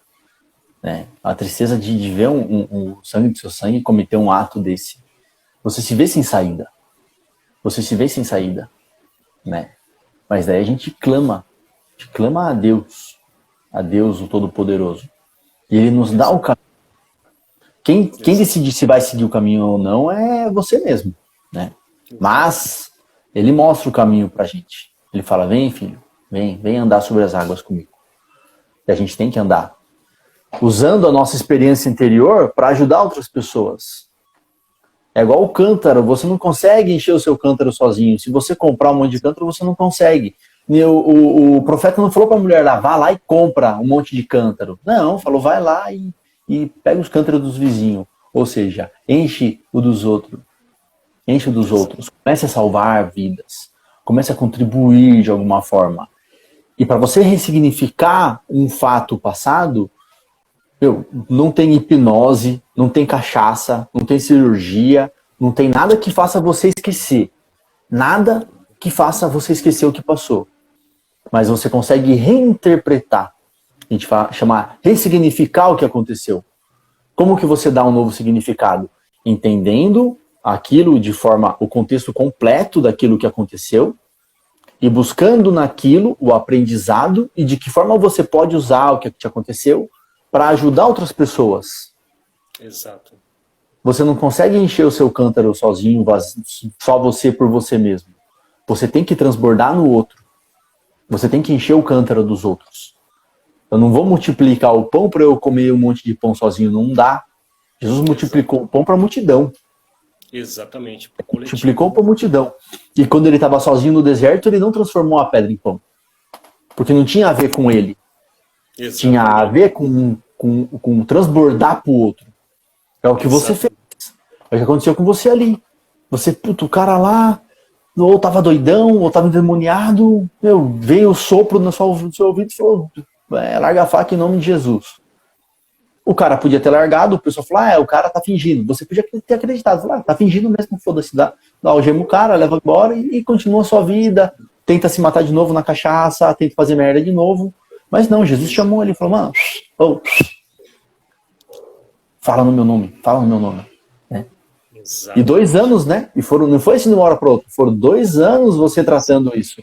né? A tristeza de ver um sangue do seu sangue cometer um ato desse. Você se vê sem saída. Né? Mas daí a gente clama a Deus o Todo-Poderoso. E Ele nos dá o caminho. Quem decide se vai seguir o caminho ou não é você mesmo, né? Mas Ele mostra o caminho pra gente. Ele fala, vem filho, vem andar sobre as águas comigo. E a gente tem que andar. Usando a nossa experiência interior para ajudar outras pessoas. É igual o cântaro, você não consegue encher o seu cântaro sozinho. Se você comprar um monte de cântaro, você não consegue. O profeta não falou para a mulher lá, vá lá e compra um monte de cântaro. Não, falou, vai lá e pega os cântaros dos vizinhos. Ou seja, enche o dos outros. Comece a salvar vidas. Comece a contribuir de alguma forma. E para você ressignificar um fato passado, não tem hipnose, não tem cachaça, não tem cirurgia, não tem nada que faça você esquecer. Nada que faça você esquecer o que passou. Mas você consegue reinterpretar. A gente chama ressignificar o que aconteceu. Como que você dá um novo significado? Entendendo aquilo de forma, o contexto completo daquilo que aconteceu e buscando naquilo o aprendizado e de que forma você pode usar o que te aconteceu para ajudar outras pessoas. Exato. Você não consegue encher o seu cântaro sozinho, só você por você mesmo. Você tem que transbordar no outro. Você tem que encher o cântaro dos outros. Eu não vou multiplicar o pão para eu comer um monte de pão sozinho, não dá. Jesus multiplicou o pão para a multidão. Exatamente. Multiplicou para a multidão. E quando ele estava sozinho no deserto, ele não transformou a pedra em pão. Porque não tinha a ver com ele. Exatamente. Tinha a ver com transbordar para o outro. É o que você fez. É o que aconteceu com você ali. Você, o cara lá, ou estava doidão, ou estava endemoniado, veio o sopro no seu ouvido e falou, larga a faca em nome de Jesus. O cara podia ter largado, o pessoal falou, o cara tá fingindo. Você podia ter acreditado, falou, tá fingindo mesmo, foda-se, dá algema o cara, leva embora e continua a sua vida, tenta se matar de novo na cachaça, tenta fazer merda de novo. Mas não, Jesus chamou ele e falou, mano, fala no meu nome. Né? E 2 anos, né? E não foi assim de uma hora para outra, foram 2 anos você tratando isso.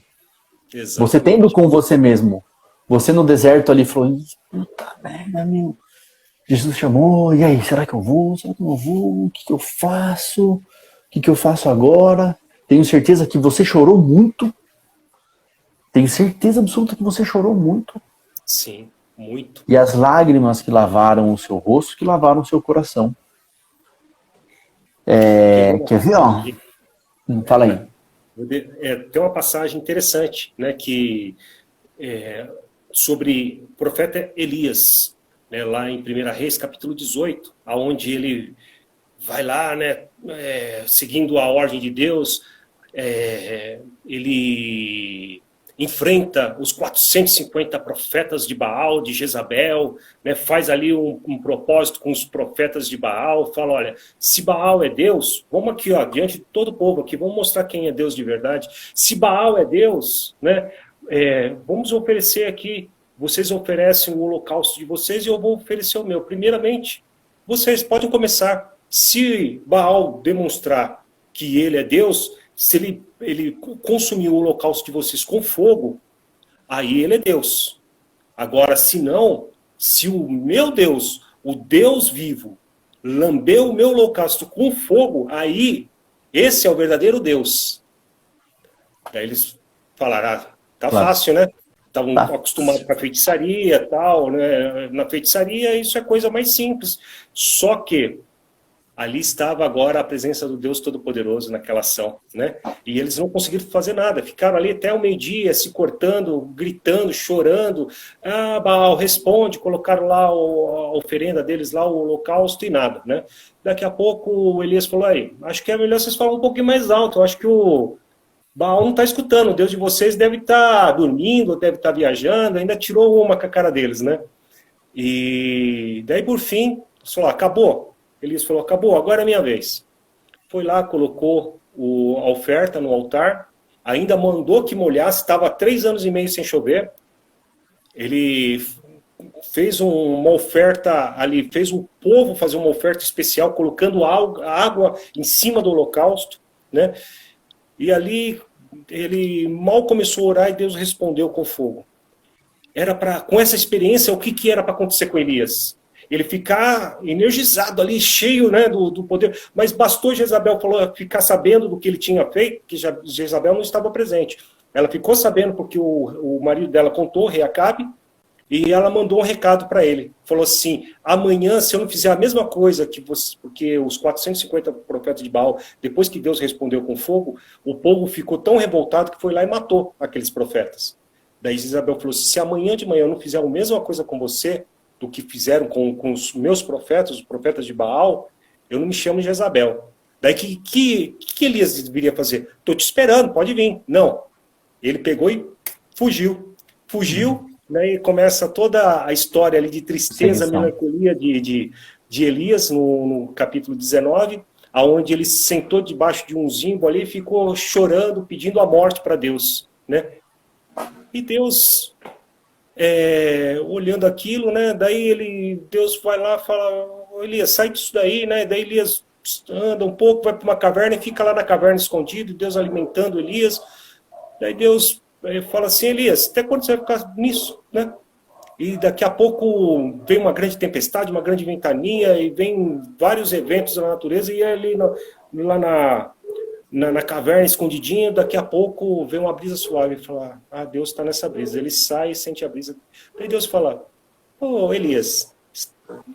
Exatamente. Você tendo com você mesmo. Você no deserto ali falou, puta merda, meu. Jesus chamou, e aí, será que eu vou? Será que eu não vou? O que eu faço? O que eu faço agora? Tenho certeza que você chorou muito. Tenho certeza absoluta que você chorou muito. Sim, muito. E as lágrimas que lavaram o seu rosto, que lavaram o seu coração. Quer ver, ó? Fala aí. Tem uma passagem interessante, né, sobre o profeta Elias, né, lá em 1 Reis, capítulo 18, aonde ele vai lá, né, seguindo a ordem de Deus, ele enfrenta os 450 profetas de Baal, de Jezabel, né, faz ali um propósito com os profetas de Baal, fala, olha, se Baal é Deus, vamos aqui, ó, diante de todo o povo aqui, vamos mostrar quem é Deus de verdade. Se Baal é Deus, né, vamos oferecer aqui, vocês oferecem o holocausto de vocês e eu vou oferecer o meu. Primeiramente, vocês podem começar. Se Baal demonstrar que ele é Deus, se ele consumiu o holocausto de vocês com fogo, aí ele é Deus. Agora, se não, se o meu Deus, o Deus vivo, lambeu o meu holocausto com fogo, aí esse é o verdadeiro Deus. Daí eles falaram, tá claro. Fácil, né? Estavam acostumados com a feitiçaria e tal, né? Na feitiçaria isso é coisa mais simples. Só que ali estava agora a presença do Deus Todo-Poderoso naquela ação, né? E eles não conseguiram fazer nada, ficaram ali até o meio-dia, se cortando, gritando, chorando. Ah, Baal, responde, colocaram lá a oferenda deles, lá o holocausto e nada, né? Daqui a pouco o Elias falou, aí, acho que é melhor vocês falarem um pouquinho mais alto, eu acho que o Baal não está escutando, o Deus de vocês deve estar dormindo, deve estar viajando, ainda tirou uma com a cara deles, né? E daí, por fim, falou, acabou. Elias falou, acabou, agora é a minha vez. Foi lá, colocou a oferta no altar, ainda mandou que molhasse, estava 3 anos e meio sem chover. Ele fez uma oferta ali, fez o povo fazer uma oferta especial, colocando água em cima do holocausto, né? E ali ele mal começou a orar e Deus respondeu com fogo. Com essa experiência, o que era para acontecer com Elias? Ele ficar energizado ali, cheio, né, do poder. Mas bastou Jezabel ficar sabendo do que ele tinha feito, que Jezabel não estava presente. Ela ficou sabendo porque o marido dela contou, rei Acabe, e ela mandou um recado para ele. Falou assim, amanhã, se eu não fizer a mesma coisa que você, porque os 450 profetas de Baal, depois que Deus respondeu com fogo, o povo ficou tão revoltado que foi lá e matou aqueles profetas. Daí Jezabel falou assim, se amanhã de manhã eu não fizer a mesma coisa com você, do que fizeram com os meus profetas, os profetas de Baal, eu não me chamo Jezabel. Daí que Elias deveria fazer? Estou te esperando, pode vir. Não. Ele pegou e fugiu. Fugiu, né, e começa toda a história ali de tristeza, melancolia de Elias, no capítulo 19, onde ele se sentou debaixo de um zimbo ali e ficou chorando, pedindo a morte para Deus. Né? E Deus... olhando aquilo, né? Daí Deus vai lá e fala, Elias, sai disso daí, né? Daí Elias anda um pouco, vai para uma caverna e fica lá na caverna escondido, Deus alimentando Elias. Daí Deus fala assim, Elias, até quando você vai ficar nisso, né? E daqui a pouco vem uma grande tempestade, uma grande ventania, e vem vários eventos da natureza, e ali lá na caverna, escondidinho, daqui a pouco vem uma brisa suave, e fala, Deus está nessa brisa. Ele sai e sente a brisa. Daí Deus fala, Elias,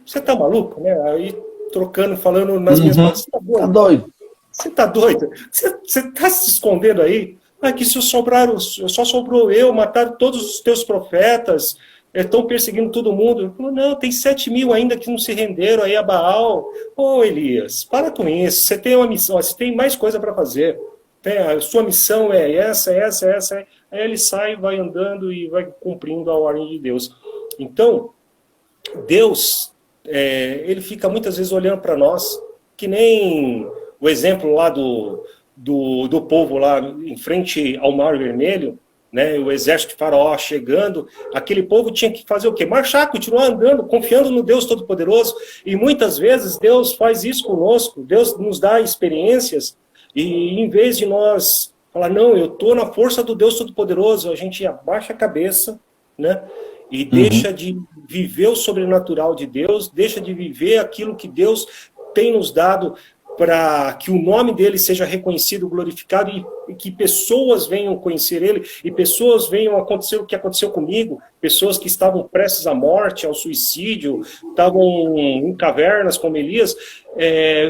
você tá maluco? Né? Aí trocando, falando nas minhas palavras, você tá doido? Você tá doido? Você tá se escondendo aí? Que só sobrou eu, mataram todos os teus profetas, estão perseguindo todo mundo. Ele falou, não, tem 7.000 ainda que não se renderam aí a Baal. Elias, para com isso, você tem uma missão, você tem mais coisa para fazer. A sua missão é essa. Aí ele sai, vai andando e vai cumprindo a ordem de Deus. Então, Deus, ele fica muitas vezes olhando para nós, que nem o exemplo lá do povo lá em frente ao Mar Vermelho, né, o exército de Faraó chegando, aquele povo tinha que fazer o quê? Marchar, continuar andando, confiando no Deus Todo-Poderoso. E muitas vezes Deus faz isso conosco, Deus nos dá experiências, e em vez de nós falar, não, eu estou na força do Deus Todo-Poderoso, a gente abaixa a cabeça, né, e deixa de viver o sobrenatural de Deus, deixa de viver aquilo que Deus tem nos dado para que o nome dele seja reconhecido, glorificado, e que pessoas venham conhecer ele, e pessoas venham acontecer o que aconteceu comigo, pessoas que estavam prestes à morte, ao suicídio, estavam em cavernas como Elias,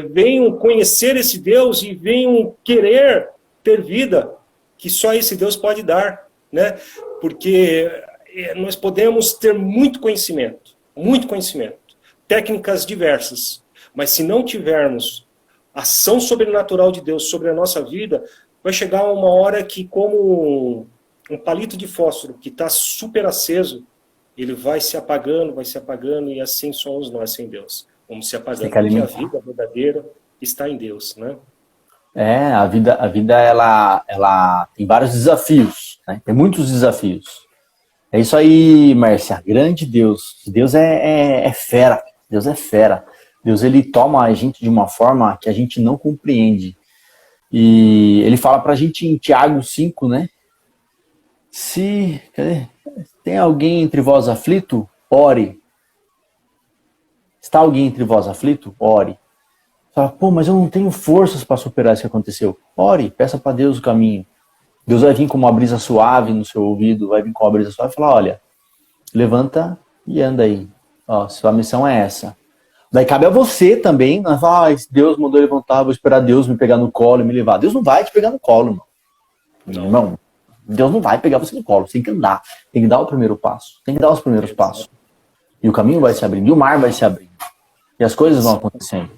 venham conhecer esse Deus e venham querer ter vida, que só esse Deus pode dar, né? Porque nós podemos ter muito conhecimento, técnicas diversas, mas se não tivermos ação sobrenatural de Deus sobre a nossa vida, vai chegar uma hora que, como um palito de fósforo que está super aceso, ele vai se apagando, e assim somos nós sem Deus. Vamos se apagando, porque a vida verdadeira está em Deus, né? A vida ela tem vários desafios, né? Tem muitos desafios. É isso aí, Mércia. Grande Deus. Deus é fera. Deus é fera. Deus, ele toma a gente de uma forma que a gente não compreende. E ele fala pra gente em Tiago 5, né? Cadê? Tem alguém entre vós aflito? Ore. Está alguém entre vós aflito? Ore. Fala, pô, mas eu não tenho forças para superar isso que aconteceu. Ore, peça para Deus o caminho. Deus vai vir com uma brisa suave no seu ouvido, vai vir com uma brisa suave e falar, olha, levanta e anda aí. Ó, sua missão é essa. Daí cabe a você também, né? Deus mandou levantar, vou esperar Deus me pegar no colo e me levar. Deus não vai te pegar no colo, irmão. Irmão, Deus não vai pegar você no colo, você tem que andar, tem que dar o primeiro passo, tem que dar os primeiros passos. E o caminho vai se abrindo, e o mar vai se abrindo. E as coisas vão acontecendo,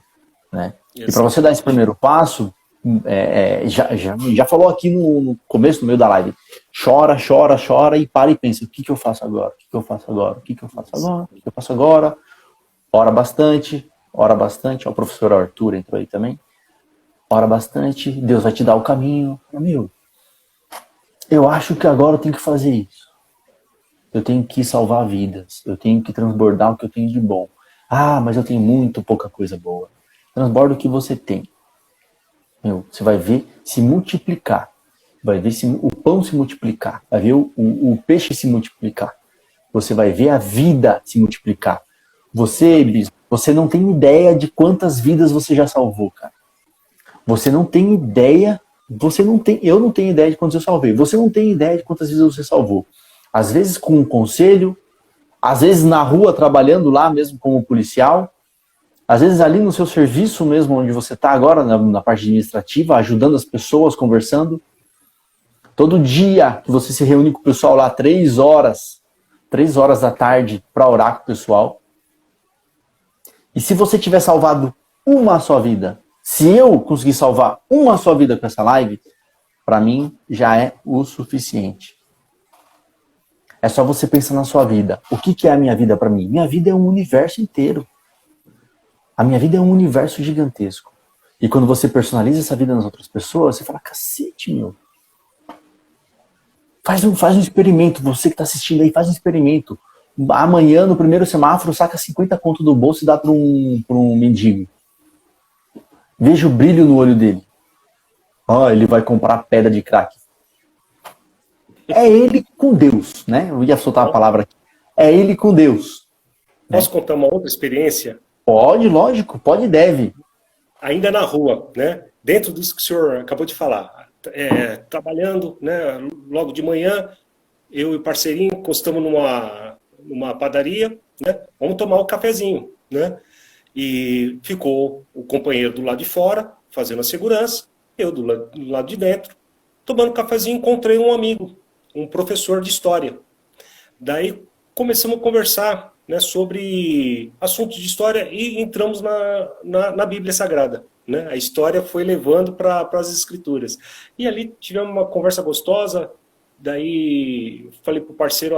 né? E para você dar esse primeiro passo, já falou aqui no começo, no meio da live, chora e para e pensa, o que eu faço agora? O que eu faço agora? O que eu faço agora? O que eu faço agora? Ora bastante, o professor Arthur entrou aí também, ora bastante, Deus vai te dar o caminho. Meu, eu acho que agora eu tenho que fazer isso. Eu tenho que salvar vidas, eu tenho que transbordar o que eu tenho de bom. Mas eu tenho muito pouca coisa boa. Transborda o que você tem. Meu, você vai ver se multiplicar. Vai ver o pão se multiplicar. Vai ver o peixe se multiplicar. Você vai ver a vida se multiplicar. Você não tem ideia de quantas vidas você já salvou, cara. Você não tem ideia, eu não tenho ideia de quantas eu salvei. Você não tem ideia de quantas vidas você salvou. Às vezes com um conselho, às vezes na rua trabalhando lá mesmo como policial, às vezes ali no seu serviço mesmo, onde você está agora, na parte administrativa, ajudando as pessoas, conversando. Todo dia que você se reúne com o pessoal lá, 3 horas da tarde para orar com o pessoal. E se você tiver salvado uma só vida, se eu conseguir salvar uma só vida com essa live, para mim já é o suficiente. É só você pensar na sua vida. O que é a minha vida para mim? Minha vida é um universo inteiro. A minha vida é um universo gigantesco. E quando você personaliza essa vida nas outras pessoas, você fala, cacete, meu. Faz um experimento. Você que está assistindo aí, faz um experimento. Amanhã, no primeiro semáforo, saca 50 conto do bolso e dá para um mendigo. Veja o brilho no olho dele. Ele vai comprar pedra de crack. É ele com Deus, né? Eu ia soltar a palavra aqui. É ele com Deus. Posso contar uma outra experiência? Pode, lógico, pode e deve. Ainda na rua, né? Dentro disso que o senhor acabou de falar. Trabalhando, né? Logo de manhã, eu e o parceirinho encostamos numa padaria, né? Vamos tomar um cafezinho, né? E ficou o companheiro do lado de fora, fazendo a segurança, eu do lado de dentro, tomando cafezinho, encontrei um amigo, um professor de história. Daí começamos a conversar, né, sobre assuntos de história e entramos na Bíblia Sagrada. Né? A história foi levando para as escrituras. E ali tivemos uma conversa gostosa, daí falei pro parceiro,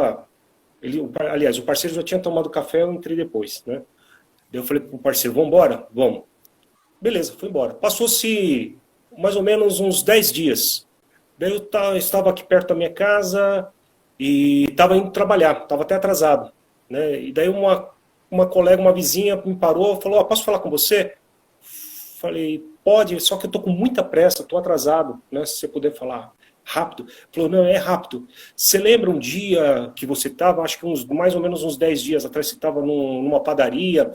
aliás, o parceiro já tinha tomado café, eu entrei depois, né? Daí eu falei pro parceiro, vamos embora? Vamos. Beleza, fui embora. Passou-se mais ou menos uns 10 dias. Daí eu estava aqui perto da minha casa e estava indo trabalhar, estava até atrasado. Né? E daí uma colega, uma vizinha me parou, falou, posso falar com você? Falei, pode, só que eu estou com muita pressa, estou atrasado, né? Se você puder falar rápido. Falou, não, é rápido. Você lembra um dia que você estava, acho que mais ou menos uns 10 dias atrás, você estava numa padaria,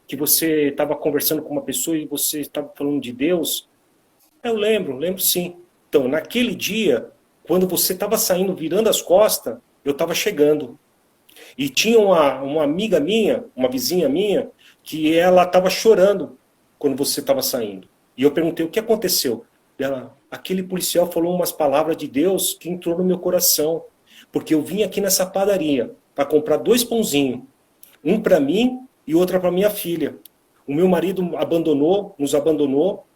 que você estava conversando com uma pessoa e você estava falando de Deus? Eu lembro sim. Então, naquele dia, quando você estava saindo, virando as costas, eu estava chegando. E tinha uma amiga minha, uma vizinha minha, que ela estava chorando quando você estava saindo. E eu perguntei, o que aconteceu? dela, aquele policial falou umas palavras de Deus que entrou no meu coração, porque eu vim aqui nessa padaria para comprar 2 pãozinhos, um para mim e outro para minha filha. O meu marido nos abandonou,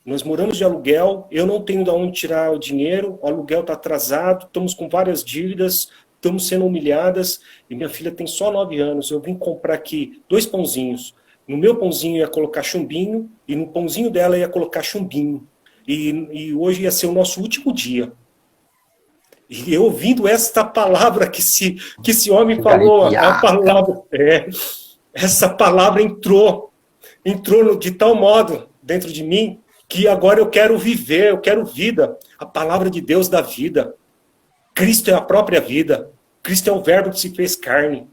nós moramos de aluguel, eu não tenho de onde tirar o dinheiro, o aluguel está atrasado, estamos com várias dívidas, estamos sendo humilhadas, e minha filha tem só 9 anos, eu vim comprar aqui 2 pãozinhos. No meu pãozinho ia colocar chumbinho, e no pãozinho dela ia colocar chumbinho. E hoje ia ser o nosso último dia. E eu ouvindo esta palavra que esse homem falou, a palavra, essa palavra entrou de tal modo dentro de mim, que agora eu quero viver, eu quero vida. A palavra de Deus dá vida. Cristo é a própria vida. Cristo é o verbo que se fez carne.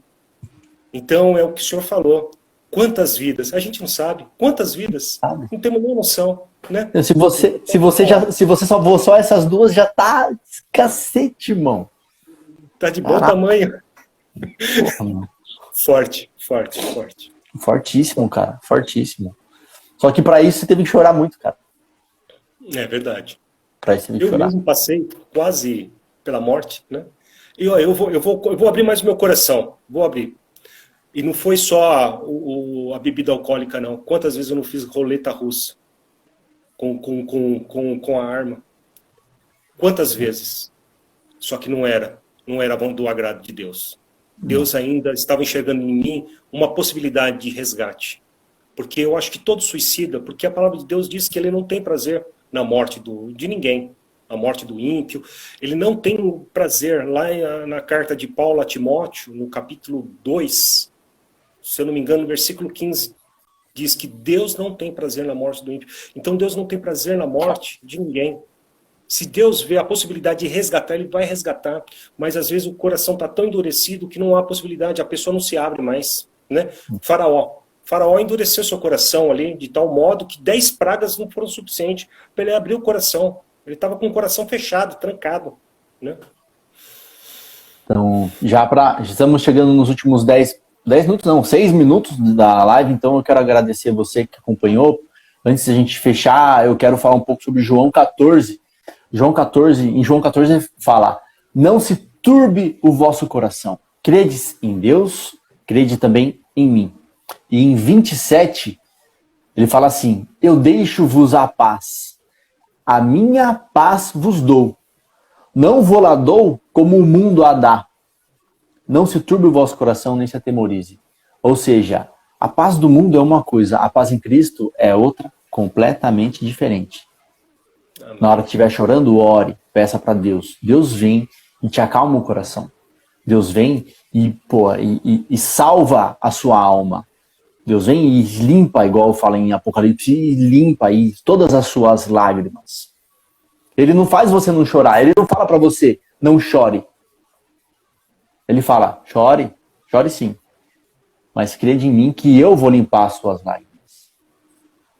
Então é o que o Senhor falou. Quantas vidas? A gente não sabe. Quantas vidas? Não temos nem noção, né? Se você salvou só essas 2, já tá cacete, irmão. Tá de bom tamanho. Porra, forte. Fortíssimo, cara. Fortíssimo. Só que pra isso você teve que chorar muito, cara. É verdade. Pra isso você teve que chorar. Eu mesmo passei quase pela morte, né? E ó, eu vou abrir mais o meu coração. Vou abrir. E não foi só a bebida alcoólica, não. Quantas vezes eu não fiz roleta russa com a arma? Quantas vezes? Só que não era do agrado de Deus. Deus ainda estava enxergando em mim uma possibilidade de resgate. Porque eu acho que todo suicida, porque a palavra de Deus diz que ele não tem prazer na morte de ninguém, a morte do ímpio. Ele não tem prazer. Lá na carta de Paulo a Timóteo, no capítulo 2, se eu não me engano, no versículo 15, diz que Deus não tem prazer na morte do ímpio. Então Deus não tem prazer na morte de ninguém. Se Deus vê a possibilidade de resgatar, ele vai resgatar. Mas às vezes o coração está tão endurecido que não há possibilidade, a pessoa não se abre mais, né? Faraó endureceu seu coração ali de tal modo que 10 pragas não foram suficientes para ele abrir o coração. Ele estava com o coração fechado, trancado, né? Então, já estamos chegando nos últimos 10 minutos, não, 6 minutos da live, então eu quero agradecer você que acompanhou. Antes de a gente fechar, eu quero falar um pouco sobre João 14. Em João 14 fala: não se turbe o vosso coração. Credes em Deus, crede também em mim. E em 27, ele fala assim: eu deixo-vos a paz. A minha paz vos dou. Não vou lá dou como o mundo a dá. Não se turbe o vosso coração, nem se atemorize. Ou seja, a paz do mundo é uma coisa, a paz em Cristo é outra, completamente diferente. Amém. Na hora que estiver chorando, ore, peça para Deus. Deus vem e te acalma o coração. Deus vem e salva a sua alma. Deus vem e limpa, igual fala em Apocalipse, e limpa aí todas as suas lágrimas. Ele não faz você não chorar, ele não fala para você, não chore. Ele fala, chore sim, mas crede em mim que eu vou limpar as suas lágrimas.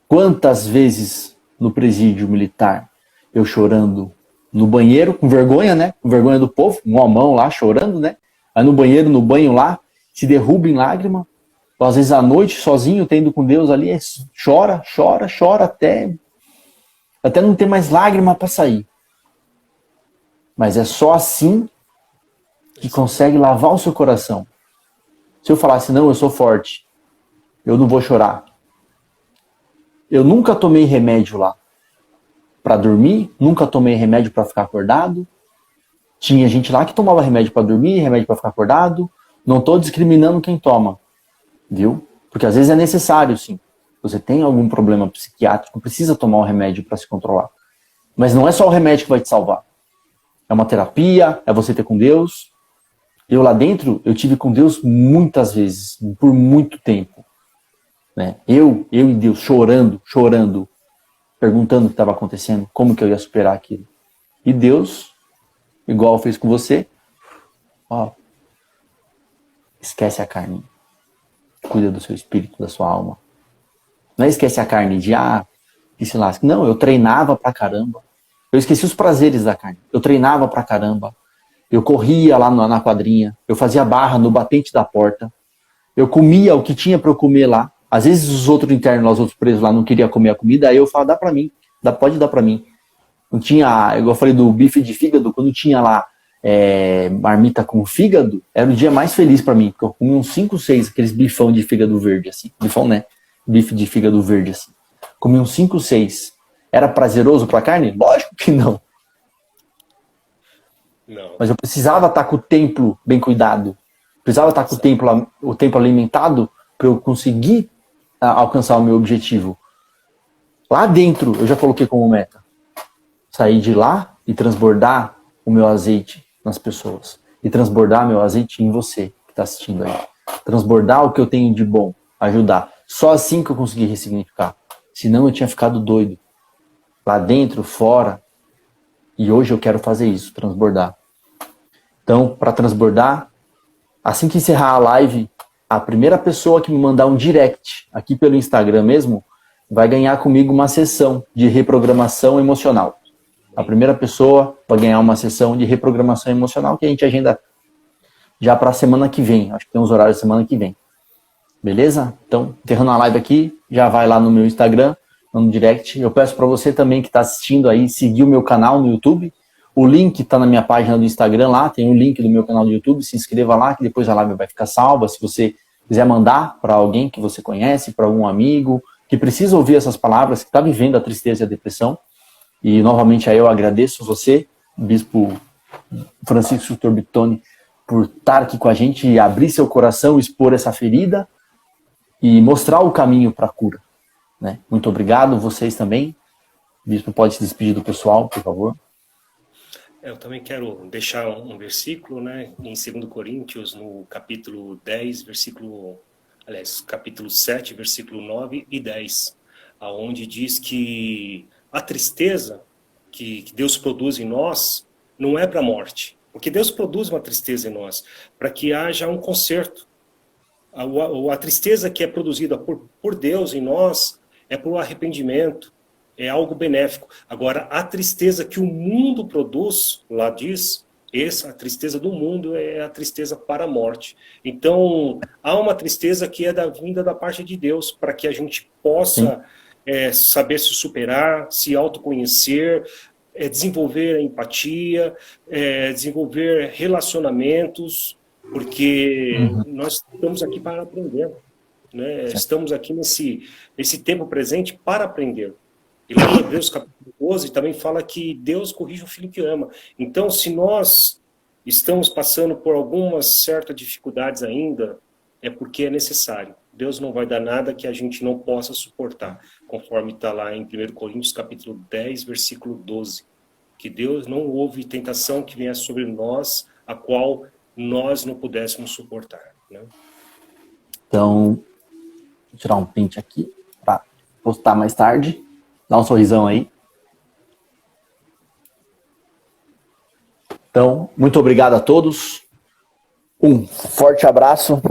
Quantas vezes no presídio militar, eu chorando no banheiro, com vergonha, né? Com vergonha do povo, um homão lá chorando, né? Aí no banho lá, se derruba em lágrima. Ou às vezes à noite, sozinho, tendo com Deus ali, chora até não ter mais lágrima para sair. Mas é só assim que consegue lavar o seu coração. Se eu falasse, não, eu sou forte, eu não vou chorar. Eu nunca tomei remédio lá para dormir, nunca tomei remédio para ficar acordado. Tinha gente lá que tomava remédio para dormir, remédio para ficar acordado. Não estou discriminando quem toma, viu? Porque às vezes é necessário, sim. Você tem algum problema psiquiátrico, precisa tomar um remédio para se controlar. Mas não é só o remédio que vai te salvar. É uma terapia, é você ter com Deus. Eu lá dentro, eu tive com Deus muitas vezes, por muito tempo. Né? Eu e Deus chorando, perguntando o que estava acontecendo, como que eu ia superar aquilo. E Deus, igual fez com você, ó, esquece a carne. Cuida do seu espírito, da sua alma. Não é esquece a carne de, que se lasque. Não, eu treinava pra caramba. Eu esqueci os prazeres da carne. Eu treinava pra caramba. Eu corria lá na quadrinha. Eu fazia barra no batente da porta. Eu comia o que tinha pra eu comer lá. Às vezes os outros internos, os outros presos lá não queriam comer a comida. Aí eu falava, dá pra mim. Pode dar pra mim. Não tinha, igual eu falei do bife de fígado, quando tinha lá marmita com fígado, era o dia mais feliz pra mim, porque eu comia uns 5, 6, aqueles bifão de fígado verde, assim. Bifão, né? Bife de fígado verde, assim. Comia uns 5, 6. Era prazeroso pra carne? Lógico que não. Não. Mas eu precisava estar com o templo bem cuidado. Precisava estar com o templo alimentado para eu conseguir alcançar o meu objetivo. Lá dentro, eu já coloquei como meta. Sair de lá e transbordar o meu azeite nas pessoas. E transbordar meu azeite em você que está assistindo aí. Transbordar o que eu tenho de bom. Ajudar. Só assim que eu consegui ressignificar. Senão eu tinha ficado doido. Lá dentro, fora. E hoje eu quero fazer isso, transbordar. Então, para transbordar, assim que encerrar a live, a primeira pessoa que me mandar um direct aqui pelo Instagram mesmo, vai ganhar comigo uma sessão de reprogramação emocional. A primeira pessoa vai ganhar uma sessão de reprogramação emocional que a gente agenda já para a semana que vem. Acho que tem uns horários da semana que vem. Beleza? Então, encerrando a live aqui, já vai lá no meu Instagram, no direct. Eu peço para você também que está assistindo aí, seguir o meu canal no YouTube. O link está na minha página do Instagram lá, tem o link do meu canal do YouTube, se inscreva lá, que depois a live vai ficar salva. Se você quiser mandar para alguém que você conhece, para algum amigo, que precisa ouvir essas palavras, que está vivendo a tristeza e a depressão. E novamente aí eu agradeço você, Bispo Francisco Torbitoni, por estar aqui com a gente e abrir seu coração, expor essa ferida e mostrar o caminho para a cura. Né? Muito obrigado, vocês também. O Bispo pode se despedir do pessoal, por favor. Eu também quero deixar um versículo, né, em 2 Coríntios, no capítulo 10, capítulo 7, versículo 9 e 10, aonde diz que a tristeza que Deus produz em nós não é para a morte, porque Deus produz uma tristeza em nós, para que haja um conserto. A tristeza que é produzida por Deus em nós é por um arrependimento, é algo benéfico. Agora, a tristeza que o mundo produz, lá diz, a tristeza do mundo é a tristeza para a morte. Então, há uma tristeza que é da vinda da parte de Deus, para que a gente possa saber se superar, se autoconhecer, desenvolver a empatia, desenvolver relacionamentos, porque nós estamos aqui para aprender. Né? Estamos aqui nesse tempo presente para aprender. E lá em Hebreus capítulo 12 também fala que Deus corrige o filho que ama. Então, se nós estamos passando por algumas certas dificuldades ainda, é porque é necessário. Deus não vai dar nada que a gente não possa suportar, conforme está lá em 1 Coríntios capítulo 10, versículo 12. Que Deus não houve tentação que venha sobre nós, a qual nós não pudéssemos suportar. Né? Então, vou tirar um print aqui para postar mais tarde. Dá um sorrisão aí. Então, muito obrigado a todos. Um forte abraço.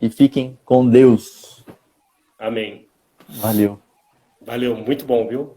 E fiquem com Deus. Amém. Valeu. Valeu, muito bom, viu?